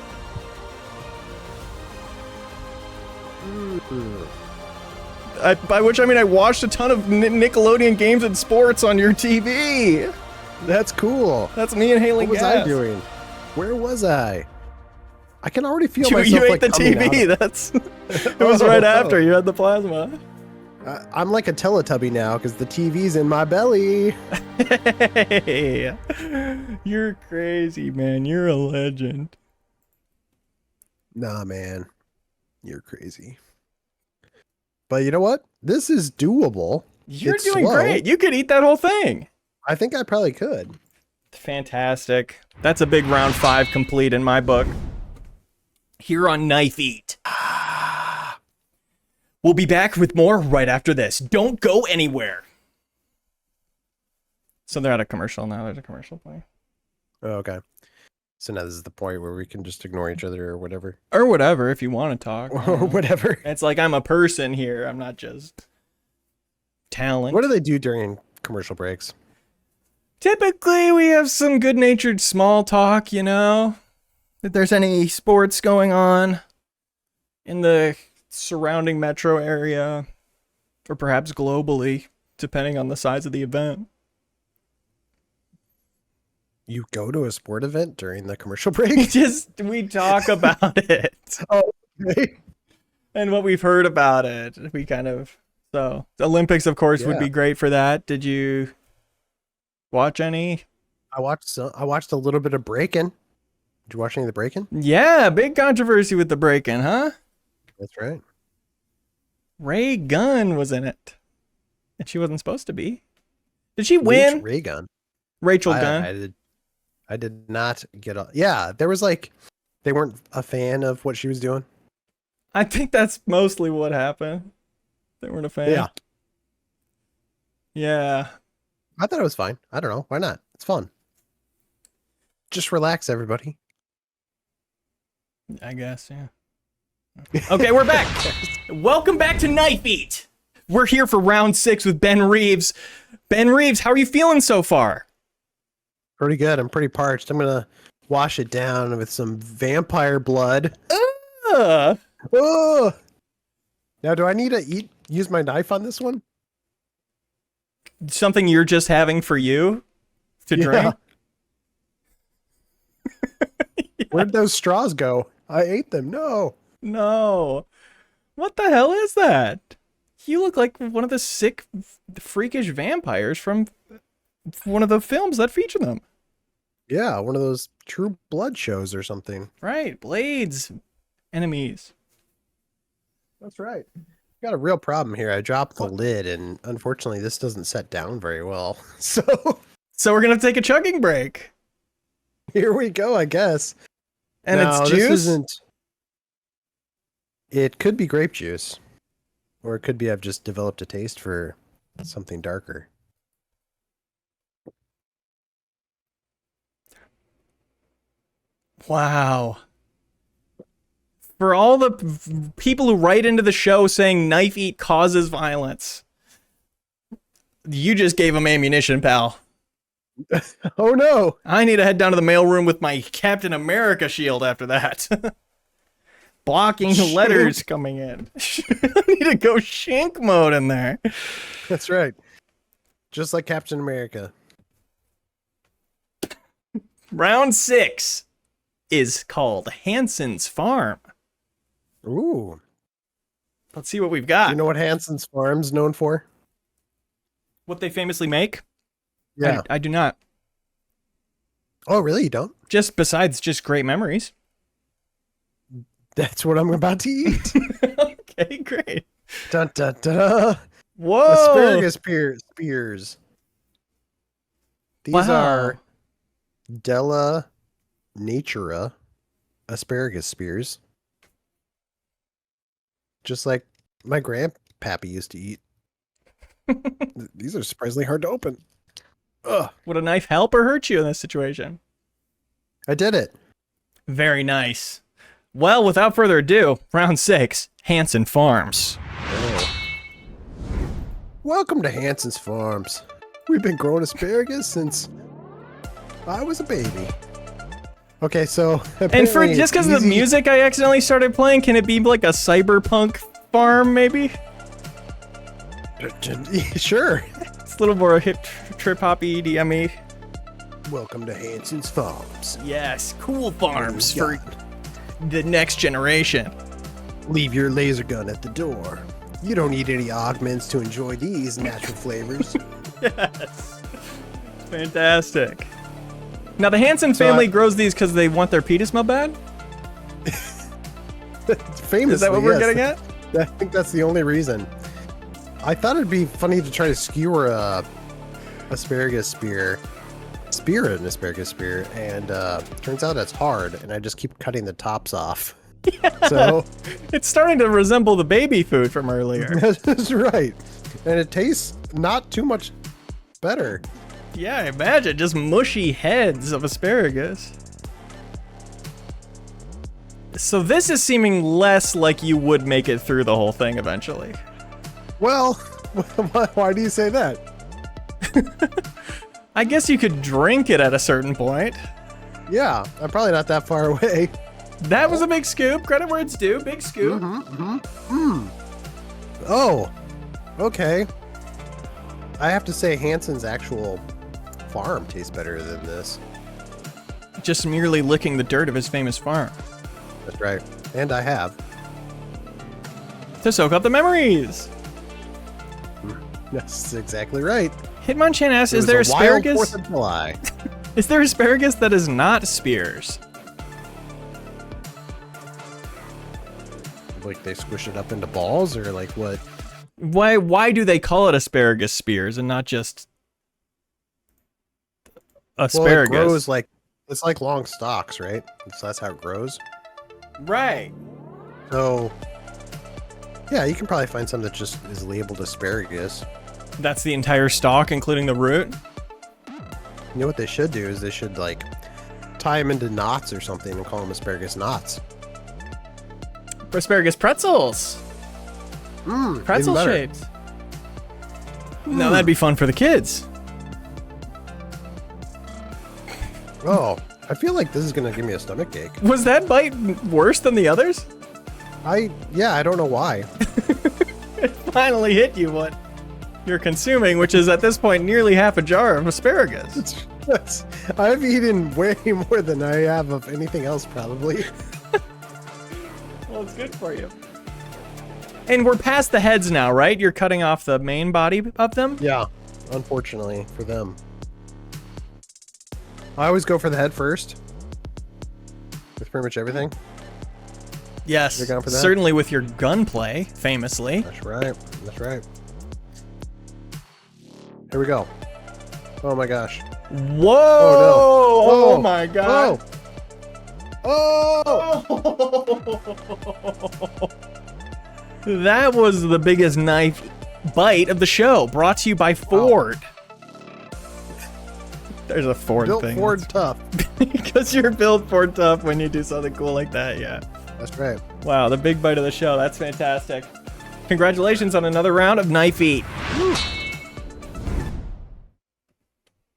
Mm. By which I mean I watched a ton of Nickelodeon games and sports on your TV. That's cool. That's me inhaling What was gas. I doing? Where was I? I can already feel You myself ate like the coming TV. out. That's it was right after you had the plasma. I'm like a Teletubby now because the TV's in my belly. Hey, you're crazy, man. You're a legend. Nah, man. You're crazy. But you know what? This is doable. You're It's doing slow. great. You could eat that whole thing. I think I probably could. Fantastic. That's a big round 5 complete in my book. Here on Knife Eat. We'll be back with more right after this. Don't go anywhere. So they're at a commercial now. There's a commercial playing. Oh, okay. So now this is the point where we can just ignore each other or whatever. Or whatever, if you want to talk. Or whatever. It's like I'm a person here. I'm not just talent. What do they do during commercial breaks? Typically, we have some good-natured small talk, you know? If there's any sports going on in the surrounding metro area, or perhaps globally, depending on the size of the event. You go to a sport event during the commercial break? We talk about it Oh, okay. and what we've heard about it. We kind of, so the Olympics, of course, would Yeah. be great for that. Did you watch any? I watched a little bit of Breakin'. Did you watch any of the Breakin'? Yeah, big controversy with the break-in, huh? That's right. Ray Gunn was in it, and she wasn't supposed to be. Did she win? Which Ray Gun? Rachel Gunn. I did not get a. Yeah, there was like, they weren't a fan of what she was doing. I think that's mostly what happened. They weren't a fan. Yeah. Yeah. I thought it was fine. I don't know. Why not? It's fun. Just relax, everybody. I guess, yeah. Okay, we're back. Welcome back to Knife Eat. We're here for round 6 with Ben Reeves. Ben Reeves, how are you feeling so far? Pretty good. I'm pretty parched. I'm gonna wash it down with some vampire blood. Uh, Oh! Now, do I need to use my knife on this one? something you're just having for you to drink? Where'd those straws go? I ate them. No. No. What the hell is that? You look like one of the sick, freakish vampires from one of the films that feature them. Yeah, one of those True Blood shows or something. Right, blades, enemies. That's right. Got a real problem here. I dropped the lid, and unfortunately, this doesn't set down very well. So So we're gonna take a chugging break. here we go, I guess. And No, it's this juice? isn't. It could be grape juice, or it could be I've just developed a taste for something darker. Wow. For all the people who write into the show saying knife eat causes violence, you just gave them ammunition, pal. Oh no! I need to head down to the mailroom with my Captain America shield after that. Blocking letters coming in. I need to go shank mode in there. That's right. Just like Captain America. Round 6 is called Hanson's Farm. Ooh. Let's see what we've got. You know what Hanson's Farm's known for? What they famously make? Yeah. I do not. Oh, really? You don't? Just besides just great memories. That's what I'm about to eat. Okay, great. Dun, dun, dun. Whoa! Asparagus spears. These Wow. are Della Natura asparagus spears. Just like my grandpappy used to eat. These are surprisingly hard to open. Ugh. Would a knife help or hurt you in this situation? I did it. Very nice. Well, without further ado, round 6, Hanson Farms. Oh. Welcome to Hanson's Farms. We've been growing asparagus since I was a baby. Okay, so And for just because of the music I accidentally started playing, can it be like a cyberpunk farm, maybe? Sure. It's a little more hip, trip-hoppy, EDM-y. Welcome to Hanson's Farms. Yes, cool farms What do we for the next generation. Leave your laser gun at the door. You don't need any augments to enjoy these natural flavors. Yes. Fantastic. Now, the Hanson family grows these because they want their pee to smell bad? Famously, Is that what we're yes. getting at? I think that's the only reason. I thought it'd be funny to try to skewer a asparagus spear, an asparagus spear, and turns out it's hard, and I just keep cutting the tops off. Yeah. So it's starting to resemble the baby food from earlier. that's right, and it tastes not too much better. Yeah, I imagine just mushy heads of asparagus. So this is seeming less like you would make it through the whole thing eventually. Well, why do you say that? I guess you could drink it at a certain point. Yeah, I'm probably not that far away. That was a big scoop. Credit where it's due. Big scoop. Oh, okay. I have to say Hanson's actual farm tastes better than this. Just merely licking the dirt of his famous farm. That's right. And I have. To soak up the memories. That's exactly right. Hitmonchan asks, is there It was a wild asparagus? 4th of July. Is there asparagus that is not spears? Like they squish it up into balls, or like what? Why do they call it asparagus spears and not just asparagus? Well, it grows like, it's like long stalks, right? So that's how it grows. Right. So yeah, you can probably find some that just is labeled asparagus. That's the entire stalk, including the root? You know what they should do is they should like tie them into knots or something and call them asparagus knots. Asparagus pretzels. Pretzel even better. shapes. Now that'd be fun for the kids. Oh, I feel like this is gonna give me a stomach ache. Was that bite worse than the others? I don't know why. It finally hit you what you're consuming, which is at this point nearly half a jar of asparagus. I've eaten way more than I have of anything else, probably. Well, it's good for you. And we're past the heads now, right? You're cutting off the main body of them? Yeah, unfortunately for them. I always go for the head first. With pretty much everything. Yes, You're going for that? certainly with your gunplay, famously. That's right. That's right. Here we go. Oh my gosh. Whoa! Oh, no. Oh my god! Oh! That was the biggest knife bite of the show, brought to you by Ford. There's a Ford Built thing. Ford tough. Because you're built Ford tough when you do something cool like that, yeah. That's right. Wow, the big bite of the show. That's fantastic. Congratulations on another round of Knife Eat.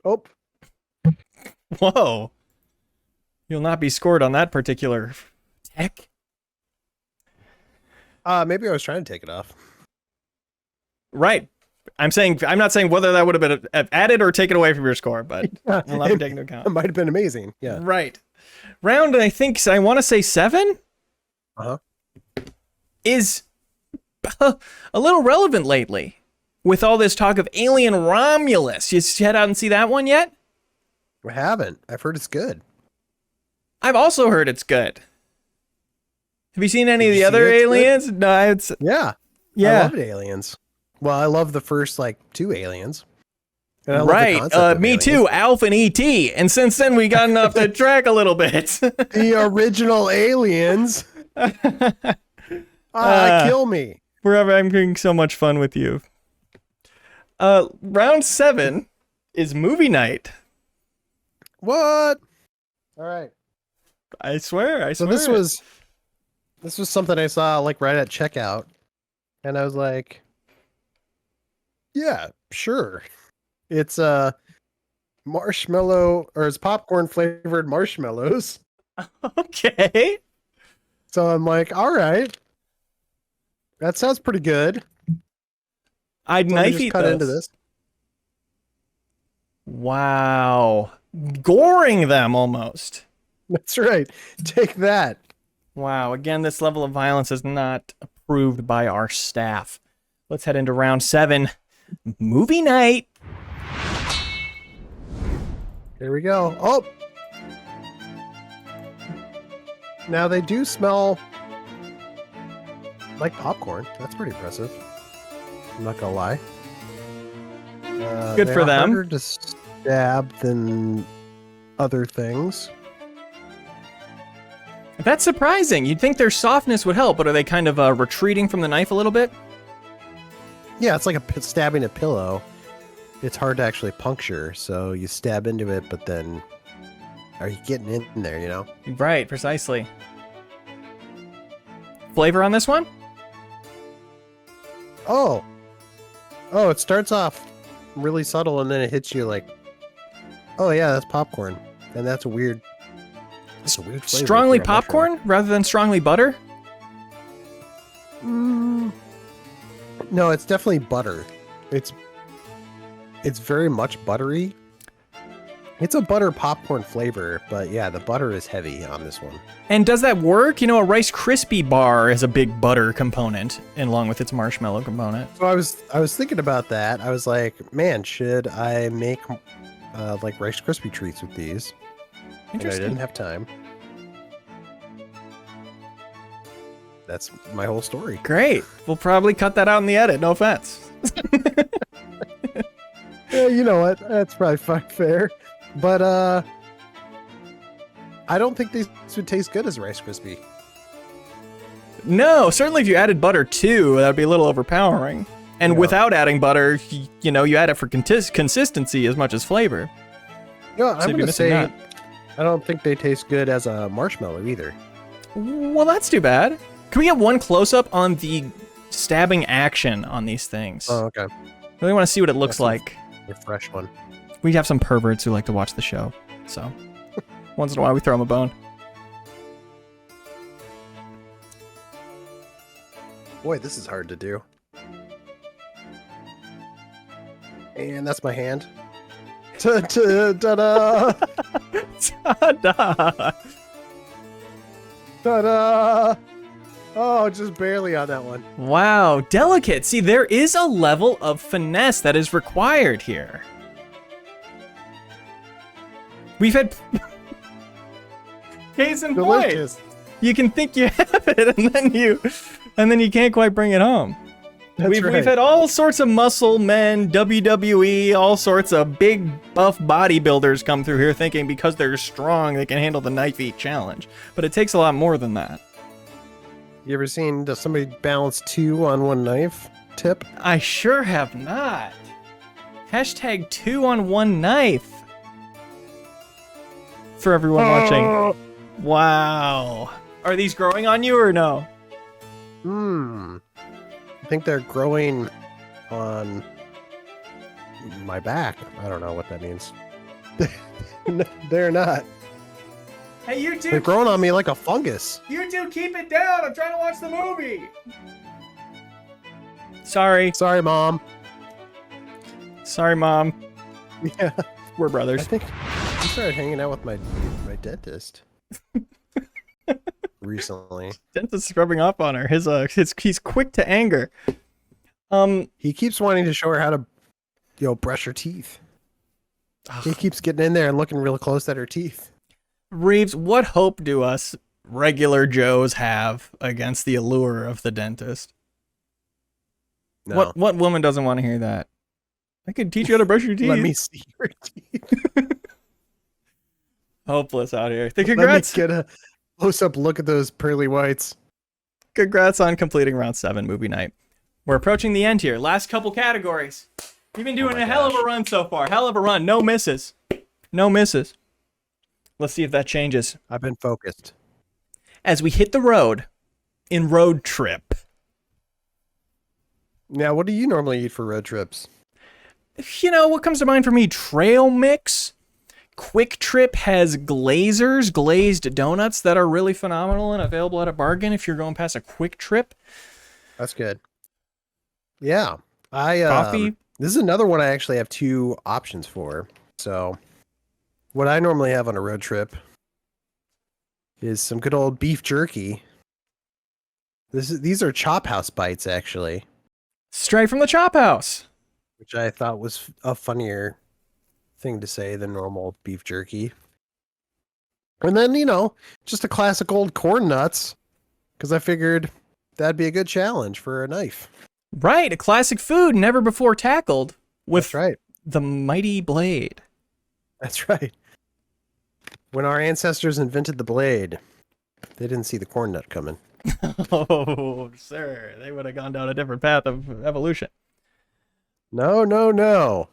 Oh. Whoa. You'll not be scored on that particular tech. Maybe I was trying to take it off. Right. I'm not saying whether that would have been added or taken away from your score, but we'll not be taking into account. It might have been amazing. Yeah. Right. Round, I want to say 7? Uh-huh. Is a little relevant lately. With all this talk of Alien Romulus. You head out and see that one yet? I haven't. I've heard it's good. I've also heard it's good. Have you seen any of Did the you see other it's Aliens? No, it's... Yeah. Yeah. I loved Aliens. Well, I love the first, 2 Aliens. And I love the Right. concept of Me Aliens. too, Alf and E.T. And since then, we gotten off the track a little bit. The original Aliens. Kill me. I'm having so much fun with you. Round 7 is movie night. What? All right. I swear. So this was something I saw right at checkout, and I was like, yeah, sure. It's marshmallow, or it's popcorn flavored marshmallows. Okay. So I'm like, all right, that sounds pretty good. I'd So let me knife just eat cut those. into this. Wow. Goring them almost. That's right. Take that. Wow. Again, this level of violence is not approved by our staff. Let's head into round 7. Movie night. Here we go. Oh! Now they do smell like popcorn. That's pretty impressive. I'm not gonna lie. Good they for are them. Harder to stab than other things. That's surprising. You'd think their softness would help, but are they kind of retreating from the knife a little bit? Yeah, it's like stabbing a pillow. It's hard to actually puncture, so you stab into it, but then are you getting in there, you know? Right, precisely. Flavor on this one? Oh, it starts off really subtle, and then it hits you like, oh yeah, that's popcorn, and that's a weird flavor. Strongly for a mushroom. popcorn rather than strongly butter? No, it's definitely butter. It's very much buttery. It's a butter popcorn flavor, but yeah, the butter is heavy on this one. And does that work? You know, a Rice Krispie bar has a big butter component, and along with its marshmallow component. So I was thinking about that. I was like, man, should I make Rice Krispie treats with these? And I Interesting. didn't have time. That's my whole story. Great. We'll probably cut that out in the edit. No offense. Yeah, you know what? That's probably fair. But I don't think these would taste good as Rice Krispie. No, certainly if you added butter too, that would be a little overpowering. And Yeah. without adding butter, you add it for consistency as much as flavor. No, So I'm you'd be gonna missing say that. I don't think they taste good as a marshmallow either. Well, that's too bad. Can we get one close-up on the stabbing action on these things? Oh, okay. Really want to see what it looks That's like. A fresh one. We have some perverts who like to watch the show, so once in a while we throw them a bone. Boy, this is hard to do. And that's my hand. Ta-da! Ta-da! Ta-da! Oh, just barely on that one. Wow, delicate. See, there is a level of finesse that is required here. We've had case in point. Delicious. You can think you have it, and then you can't quite bring it home. That's We've right. had all sorts of muscle men, WWE, all sorts of big buff bodybuilders come through here thinking because they're strong they can handle the knife eat challenge. But it takes a lot more than that. You ever seen somebody balance 2 on one knife tip? I sure have not. Hashtag 2 on 1 knife. for everyone watching. Wow. Are these growing on you or no? I think they're growing on my back. I don't know what that means. They're not. Hey, you They're two. growing on me like a fungus. You two keep it down. I'm trying to watch the movie. Sorry. Sorry, Mom. Sorry, Mom. Yeah. We're I brothers. think I started hanging out with my dentist recently. Dentist is rubbing off on her. He's quick to anger. He keeps wanting to show her how to, brush her teeth. He keeps getting in there and looking real close at her teeth. Reeves, what hope do us regular Joes have against the allure of the dentist? No. What woman doesn't want to hear that? I could teach you how to brush your teeth. Let me see your teeth. Hopeless out here. Let me Congrats. get a close-up look at those pearly whites. Congrats on completing round 7 movie night. We're approaching the end here. Last couple categories. You've been doing a hell of a run so far. Hell of a run. No misses. No misses. Let's see if that changes. I've been focused. As we hit the road in Road Trip. Now, what do you normally eat for road trips? You know, what comes to mind for me? Trail mix. Quick Trip has glazers, glazed donuts that are really phenomenal and available at a bargain if you're going past a Quick Trip. That's good. Yeah. Coffee. This is another one I actually have 2 options for. So, what I normally have on a road trip is some good old beef jerky. These are Chop House bites, actually, Straight from the Chop House. which I thought was a funnier thing to say than normal beef jerky. And then, just a classic old corn nuts, because I figured that'd be a good challenge for a knife. Right, a classic food never before tackled with That's right. the mighty blade. That's right. When our ancestors invented the blade, they didn't see the corn nut coming. Oh, sir, they would have gone down a different path of evolution. No.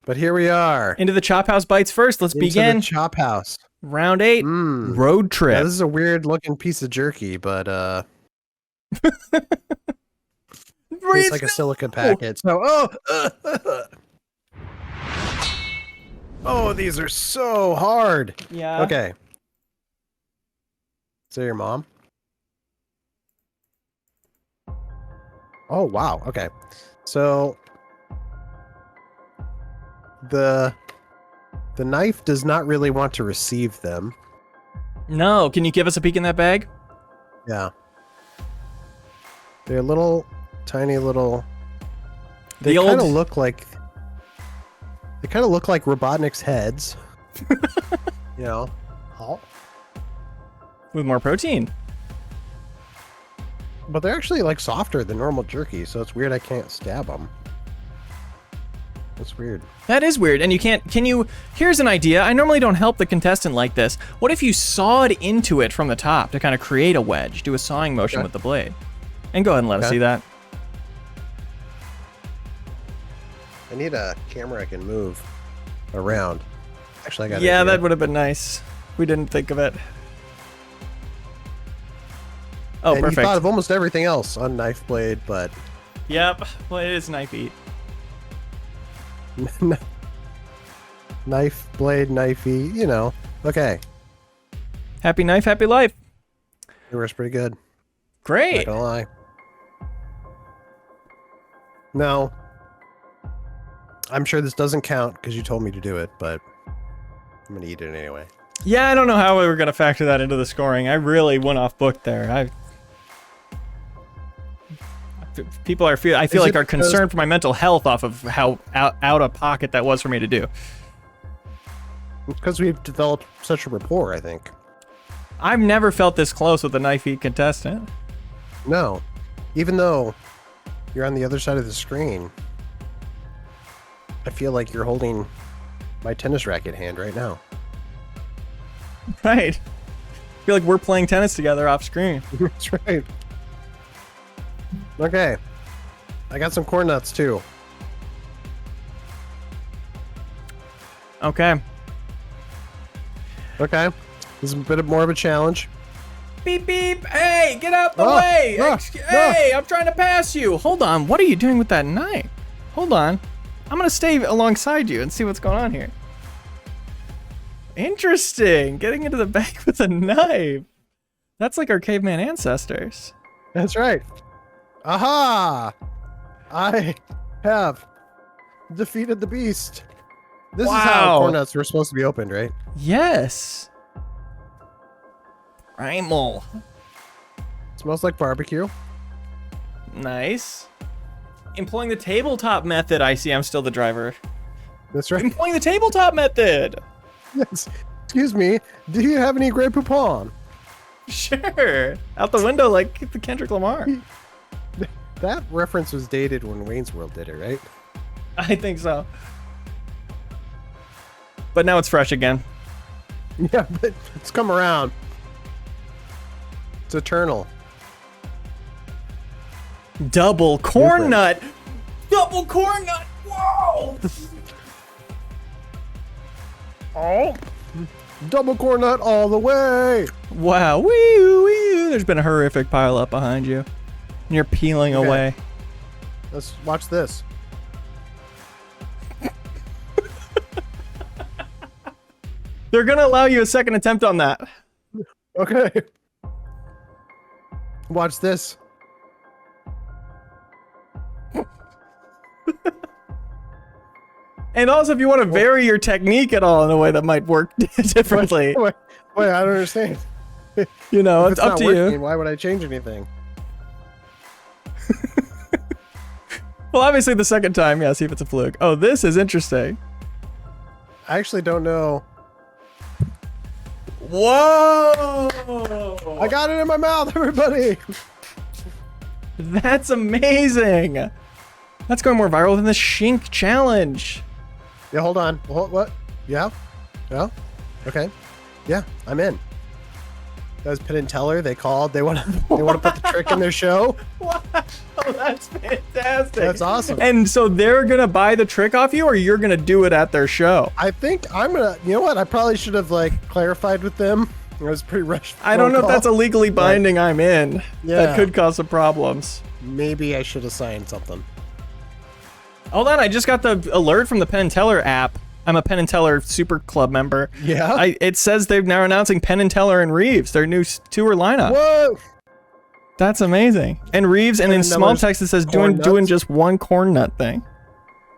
But here we are. Into the Chop House bites first. Let's Into begin. the Chop House. Round 8, Mm. Road Trip. Now, this is a weird looking piece of jerky, but it's like a silicone packet. So, oh, these are so hard. Yeah. Okay. So your mom? Oh, wow. Okay. So the knife does not really want to receive them. No, can you give us a peek in that bag? Yeah. They're tiny little. They The kind of old- look like. They kind of look like Robotnik's heads. Oh. With more protein. But they're actually like softer than normal jerky, so it's weird I can't stab them. That's weird. That is weird, and you can't, here's an idea. I normally don't help the contestant like this. What if you sawed into it from the top to kind of create a wedge? Do a sawing motion Okay. with the blade. And go ahead and let us Okay. see that. I need a camera I can move around. Actually, I got Yeah, an idea. that would have been nice. We didn't think of it. Oh, And perfect. you thought of almost everything else on knife blade, but Yep. Well, it is knife eat. knife blade, knifey, Okay, Happy knife, happy life. it was pretty good. Not Great. gonna lie. No, I'm sure this doesn't count because you told me to do it, but I'm gonna eat it anyway. Yeah, I don't know how we were gonna factor that into the scoring. I really went off book there. People are I feel Is like it are because- concerned for my mental health off of how out of pocket that was for me to do. Because we've developed such a rapport, I think. I've never felt this close with a knife eat contestant. No, even though you're on the other side of the screen, I feel like you're holding my tennis racket hand right now. Right. I feel like we're playing tennis together off screen. That's right. Okay. I got some corn nuts too. Okay. Okay. This is a bit more of a challenge. Beep, beep. Hey, get out the way. Hey, I'm trying to pass you. Hold on. What are you doing with that knife? Hold on. I'm going to stay alongside you and see what's going on here. Interesting. Getting into the back with a knife. That's like our caveman ancestors. That's right. Aha! I have defeated the beast. This is how corn nuts were supposed to be opened, right? Yes. Primal. Smells like barbecue. Nice. Employing the tabletop method. I see I'm still the driver. That's right. Employing the tabletop method. Yes. Excuse me. Do you have any Grey Poupon? Sure. Out the window like the Kendrick Lamar. That reference was dated when Wayne's World did it, right? I think so. But now it's fresh again. Yeah, but it's come around. It's eternal. Double corn nut. Double corn nut. Whoa. Oh. Double corn nut all the way. Wow. Wee wee. There's been a horrific pile up behind you. And you're peeling away. Let's watch this. They're gonna allow you a second attempt on that. Okay. Watch this. And also, if you want to vary your technique at all in a way that might work differently, Wait, I don't understand. you know, If it's up not to working, you. why would I change anything? Well, obviously the second time, yeah, see if it's a fluke. Oh, this is interesting. I actually don't know. Whoa! I got it in my mouth, everybody. That's amazing. That's going more viral than the Shink challenge. Yeah, hold on. What? Yeah? Yeah? Okay. Yeah, I'm in. That was Penn and Teller. They called. They want to put the trick in their show. Wow, that's fantastic. That's awesome. And so they're gonna buy the trick off you, or you're gonna do it at their show? I think I'm gonna. You know what? I probably should have clarified with them. It was pretty rushed. I don't know if that's a legally binding I'm in. Yeah. That could cause some problems. Maybe I should have signed something. Hold on, I just got the alert from the Penn and Teller app. I'm a Penn and Teller Super Club member. Yeah. It says they're now announcing Penn and Teller and Reeves, their new tour lineup. Whoa! That's amazing. And Reeves, and in small text it says doing just one corn nut thing.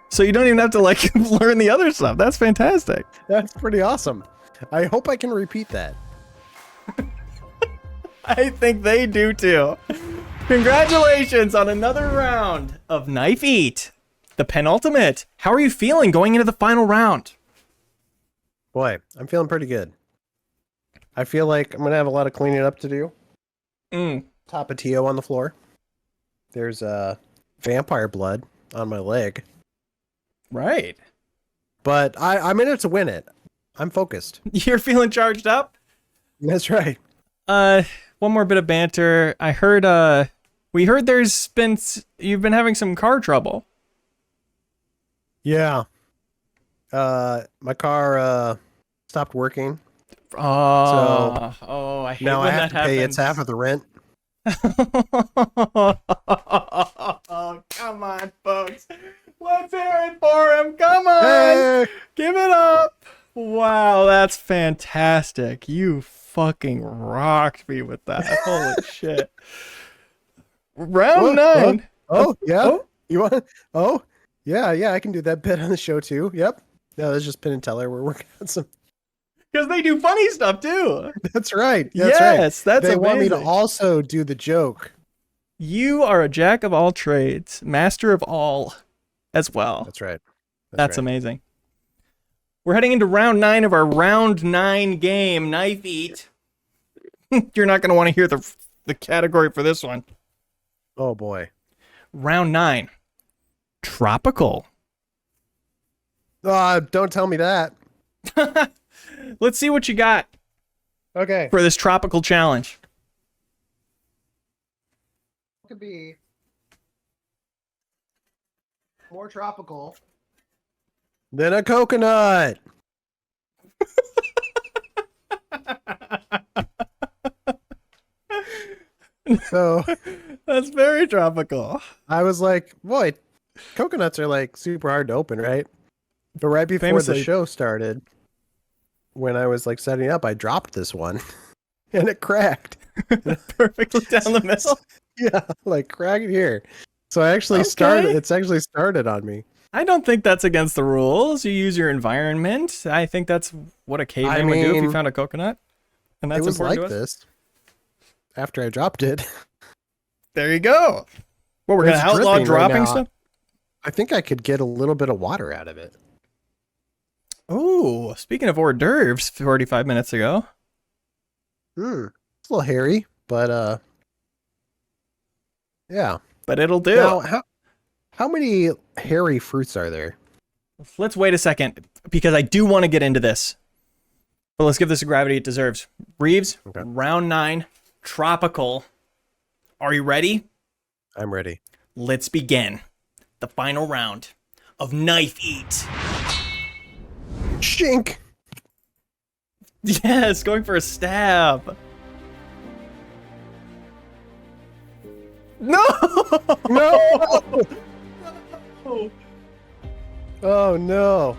So you don't even have to learn the other stuff. That's fantastic. That's pretty awesome. I hope I can repeat that. I think they do too. Congratulations on another round of Knife Eat, the penultimate. How are you feeling going into the final round? Boy, I'm feeling pretty good. I feel like I'm gonna have a lot of cleaning up to do. Tapatio on the floor. There's vampire blood on my leg. Right. But I'm in it to win it. I'm focused. You're feeling charged up? That's right. One more bit of banter. I heard we heard you've been having some car trouble. Yeah. My car stopped working. Oh, I hate now when I have that to pay happens. its half of the rent. Oh, come on, folks. Let's hear it for him. Come on. Hey! Give it up. Wow, that's fantastic. You fucking rocked me with that. Holy shit. Round 9. Oh, yeah. You want? Oh, yeah. I can do that bit on the show too. Yep. No, that's just Penn and Teller. We're working on some. Because they do funny stuff too. That's right. Yes, that's They amazing. want me to also do the joke. You are a jack of all trades, master of all as well. That's right. That's amazing. We're heading into round 9 of our round 9 game, Knife Eat. You're not going to want to hear the category for this one. Oh boy. Round 9, tropical. Don't tell me that. Let's see what you got Okay. for this tropical challenge. Could be more tropical than a coconut. So That's very tropical. I was like, boy, coconuts are like super hard to open, right? But right before the Famously. show started, when I was like setting up, I dropped this one and it cracked. Perfectly down the middle. Yeah, like cracked here. So I actually Okay. it's actually started on me. I don't think that's against the rules. You use your environment. I think that's what a caveman would do if you mean, found a coconut. And It that's was important like to us. this after I dropped it. There you go. Well, we're going It's to outlaw dripping right dropping now. stuff? I think I could get a little bit of water out of it. Oh, speaking of hors d'oeuvres 45 minutes ago. It's a little hairy, but yeah. But it'll do. Now, how many hairy fruits are there? Let's wait a second, because I do want to get into this. But let's give this a gravity it deserves. Reeves, Okay. round 9, tropical. Are you ready? I'm ready. Let's begin the final round of Knife Eat. Shink! Yes, going for a stab. No! No! Oh no.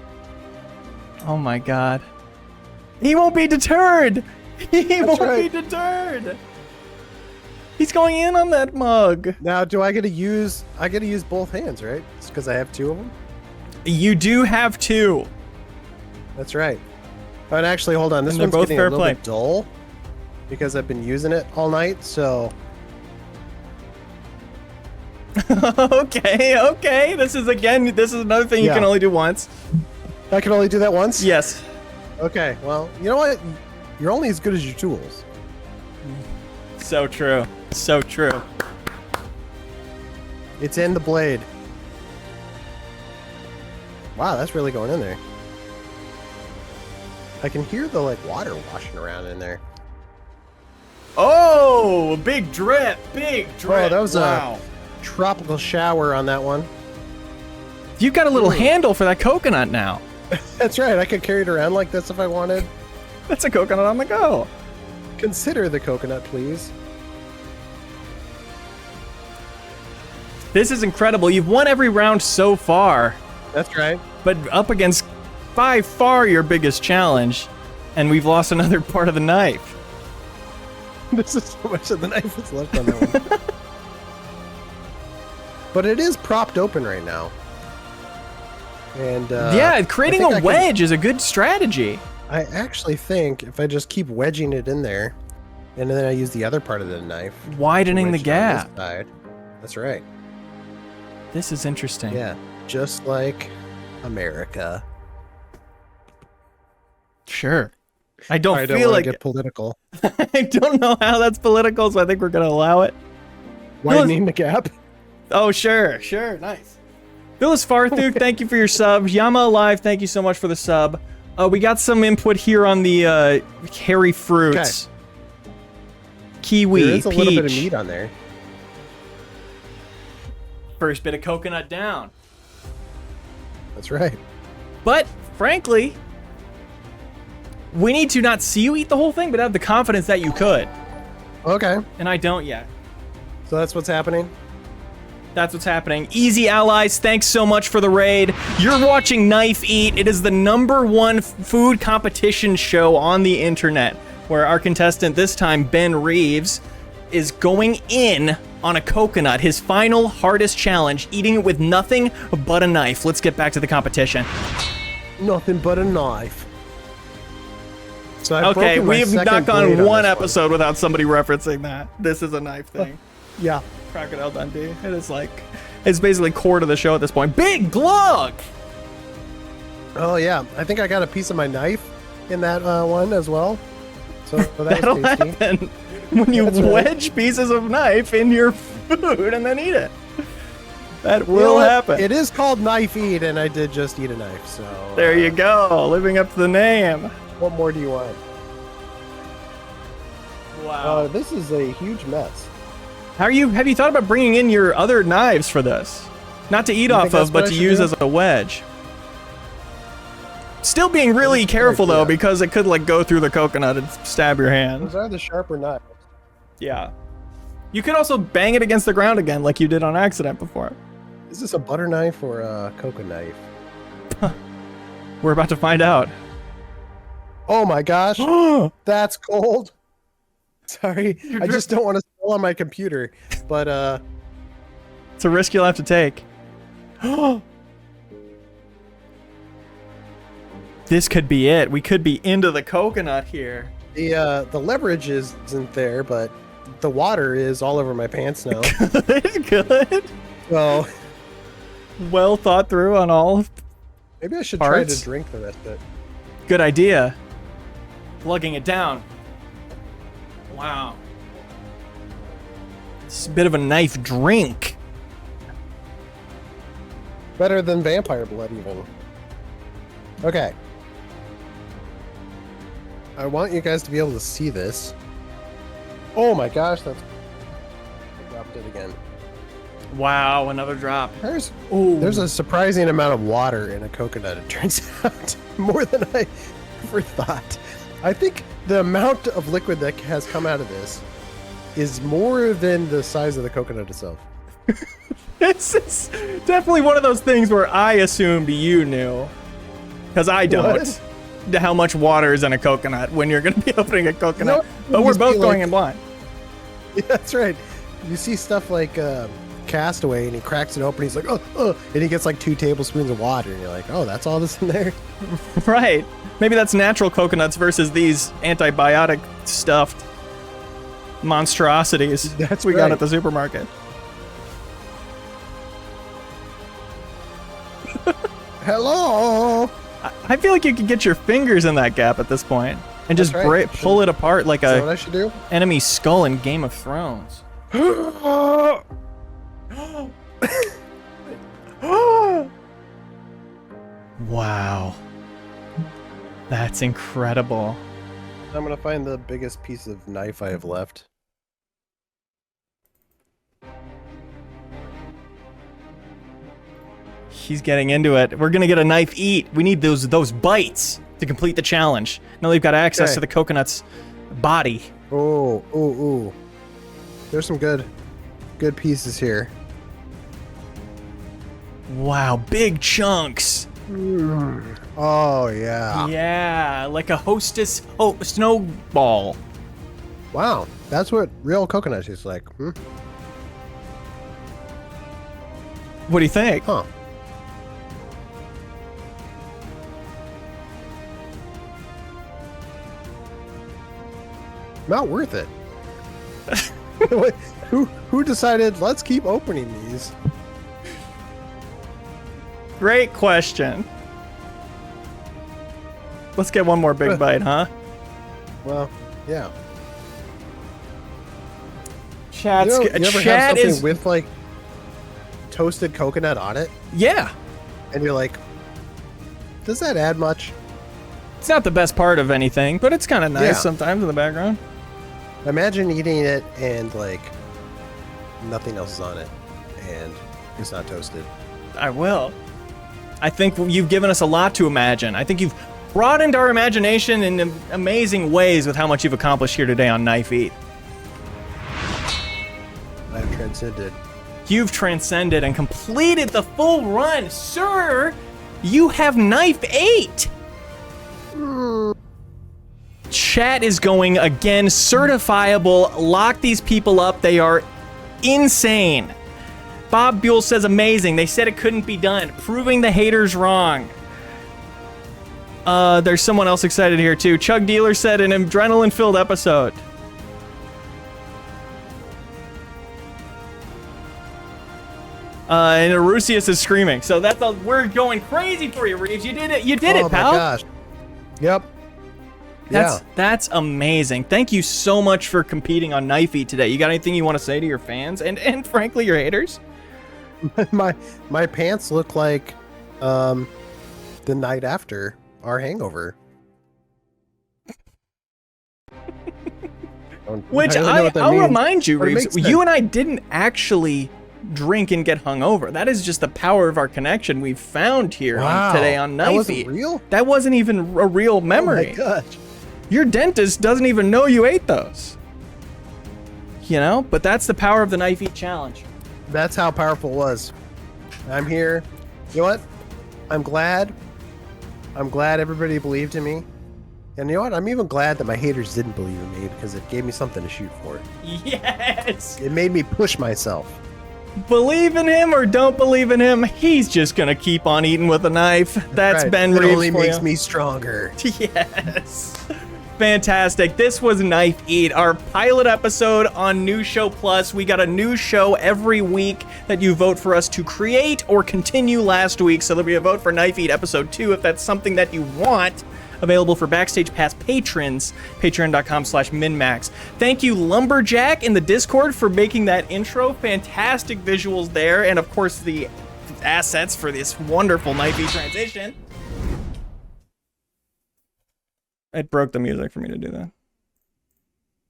Oh my god. He won't be deterred! He won't right. be deterred! He's going in on that mug. Now, do I get to use both hands, right? It's because I have two of them? You do have 2. That's right. Oh, and actually, hold on. This And they're one's both getting fair a little play. bit dull because I've been using it all night, so... Okay. This is another thing you Yeah. can only do once. I can only do that once? Yes. Okay, well, you know what? You're only as good as your tools. So true. So true. It's in the blade. Wow, that's really going in there. I can hear the, like, water washing around in there. Oh, big drip. Big drip. Oh, that was wow. a tropical shower on that one. You've got a little handle for that coconut now. That's right, I could carry it around like this if I wanted. That's a coconut on the go. Consider the coconut, please. This is incredible. You've won every round so far, That's right. but up against by far your biggest challenge, and we've lost another part of the knife. This is so much of the knife that's left on that one. But it is propped open right now. And Yeah, creating I think a I can- wedge is a good strategy. I actually think if I just keep wedging it in there, and then I use the other part of the knife, to Widening the wedge it on this gap. side. That's right. This is interesting. Yeah, just like America. Sure. I don't I don't feel want like to get political. I don't know how that's political, so I think we're gonna allow it. Widening the gap. Oh, sure, nice. Phyllis Farthuk, thank you for your sub. Yama Alive, thank you so much for the sub. We got some input here on the hairy fruits. Kiwi, There is a peach. little bit of meat on there. First bit of coconut down. That's right. But, frankly, we need to not see you eat the whole thing, but have the confidence that you could. Okay, And I don't yet. so that's what's happening. That's what's happening. Easy Allies, thanks so much for the raid. You're watching Knife Eat. It is the #1 food competition show on the internet, where our contestant, this time Ben Reeves, is going in on a coconut, his final hardest challenge, eating it with nothing but a knife. Let's get back to the competition. Nothing but a knife. So I've Okay, broken my we've second not blade gone on one this episode without somebody referencing that. This is a knife thing. Yeah. Crocodile Dundee. It is like, it's basically core to the show at this point. Big Glug! Oh yeah, I think I got a piece of my knife in that one as well. So that That'll was tasty. happen when you That's right. wedge pieces of knife in your food and then eat it. That You know will what? happen. It is called Knife Eat, and I did just eat a knife. So There you go, living up to the name. What more do you want? Wow. This is a huge mess. Have you thought about bringing in your other knives for this? Not to eat You off think that's of, but what I to should use do? as a wedge. Still being really That's a good careful though, idea. because it could like go through the coconut and stab your hand. Those are the sharper knives. Yeah. You could also bang it against the ground again like you did on accident before. Is this a butter knife or a cocoa knife? We're about to find out. Oh my gosh. That's cold. Sorry. I just don't want to spill on my computer. But it's a risk you'll have to take. This could be it. We could be into the coconut here. the leverage isn't there, but the water is all over my pants now. Good. So Well thought through on all. maybe I should Parts? try to drink the rest of it. Good idea. Lugging it down. Wow. It's a bit of a knife drink. Better than vampire blood, even. Okay. I want you guys to be able to see this. Oh my gosh, that's... I dropped it again. Wow, another drop. There's Ooh. a surprising amount of water in a coconut, it turns out. More than I ever thought. I think the amount of liquid that has come out of this is more than the size of the coconut itself. This is definitely one of those things where I assumed you knew. Because I don't. What? How much water is in a coconut when you're going to be opening a coconut. No, but we're just both be going like- in blind. Yeah, that's right. You see stuff like Castaway, and he cracks it open. He's like, oh, and he gets like 2 tablespoons of water, and you're like, oh, that's all this in there. Right. Maybe that's natural coconuts versus these antibiotic stuffed monstrosities That's we got right. at the supermarket. Hello. I feel like you could get your fingers in that gap at this point and just That's right. pull it apart like Is that what a I should do? enemy skull in Game of Thrones. Wow. That's incredible. I'm gonna find the biggest piece of knife I have left. He's getting into it. We're gonna get a knife eat. We need those bites to complete the challenge. Now we've got access Okay. to the coconut's body. Oh. There's some good pieces here. Wow, big chunks. Oh yeah. Yeah, like a hostess snowball. Wow, that's what real coconut tastes like. Hmm? What do you think? Huh. Not worth it. Wait, who decided let's keep opening these? Great question. Let's get one more big bite, huh? Well, yeah. Chat's You ever have chat something is with like toasted coconut on it, yeah. and you're like, does that add much? It's not the best part of anything, but it's kind of nice Yeah. sometimes in the background. Imagine eating it and like nothing else is on it, and it's not toasted. I will. I think you've given us a lot to imagine. I think you've broadened our imagination in amazing ways with how much you've accomplished here today on Knife Eat. I've transcended. You've transcended and completed the full run. Sir, you have Knife 8. Chat is going again, certifiable. Lock these people up. They are insane. Bob Buell says amazing. They said it couldn't be done. Proving the haters wrong. There's someone else excited here too. Chug Dealer said an adrenaline-filled episode. And Arusius is screaming. So that's we're going crazy for you, Reeves. You did it. You did Oh it, pal. my gosh. Yep. Yeah. That's amazing. Thank you so much for competing on Knife Eat today. You got anything you want to say to your fans and frankly your haters? My pants look like the night after our hangover. Which I don't know what that I'll means, remind you, but it Reeves, makes you sense. and I didn't actually drink and get hungover. That is just the power of our connection we've found here today on Knife That wasn't Eat. real? That wasn't even a real memory. Oh my gosh. Your dentist doesn't even know you ate those. You know, but that's the power of the knife eat challenge. That's how powerful it was. I'm here. You know what? I'm glad everybody believed in me. And you know what? I'm even glad that my haters didn't believe in me because it gave me something to shoot for. Yes! It made me push myself. Believe in him or don't believe in him, he's just gonna keep on eating with a knife. That's right. Ben It Reeves only for makes you. me stronger. Yes. Fantastic. This was Knife Eat, our pilot episode on New Show Plus. We got a new show every week that you vote for us to create or continue last week. So there'll be a vote for Knife Eat episode 2 if that's something that you want. Available for Backstage Pass patrons, patreon.com/MinnMax. Thank you, Lumberjack, in the Discord for making that intro. Fantastic visuals there, and of course the assets for this wonderful Knife Eat transition. It broke the music for me to do that.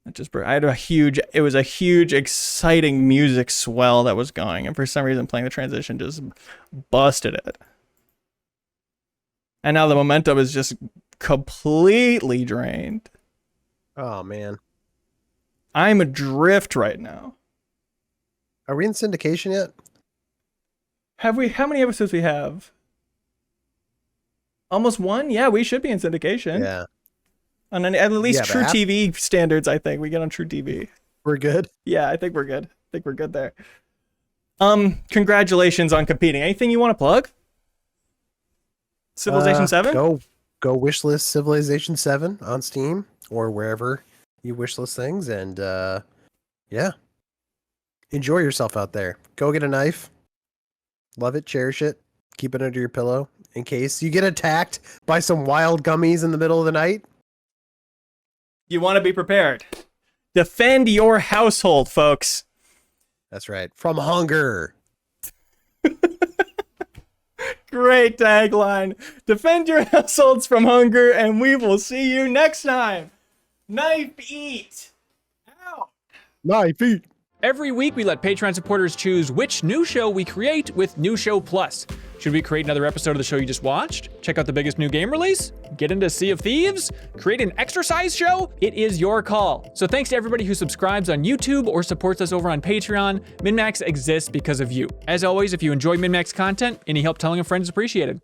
It just broke. It was a huge, exciting music swell that was going, and for some reason playing the transition just busted it. And now the momentum is just completely drained. Oh, man. I'm adrift right now. Are we in syndication yet? Have we? How many episodes we have? Almost one? Yeah, we should be in syndication. Yeah. On at least Yeah, True TV standards, I think. We get on True TV. We're good? Yeah, I think we're good. I think we're good there. Congratulations on competing. Anything you want to plug? Civilization 7? Go wishlist Civilization 7 on Steam or wherever you wishlist things, and yeah. Enjoy yourself out there. Go get a knife. Love it, cherish it. Keep it under your pillow in case you get attacked by some wild gummies in the middle of the night. You want to be prepared. Defend your household, folks. That's right. From hunger. Great tagline. Defend your households from hunger, and we will see you next time. Knife Eat. Ow. Knife eat. Every week, we let Patreon supporters choose which new show we create with New Show Plus. Should we create another episode of the show you just watched? Check out the biggest new game release? Get into Sea of Thieves? Create an exercise show? It is your call. So thanks to everybody who subscribes on YouTube or supports us over on Patreon. MinnMax exists because of you. As always, if you enjoy MinnMax content, any help telling a friend is appreciated.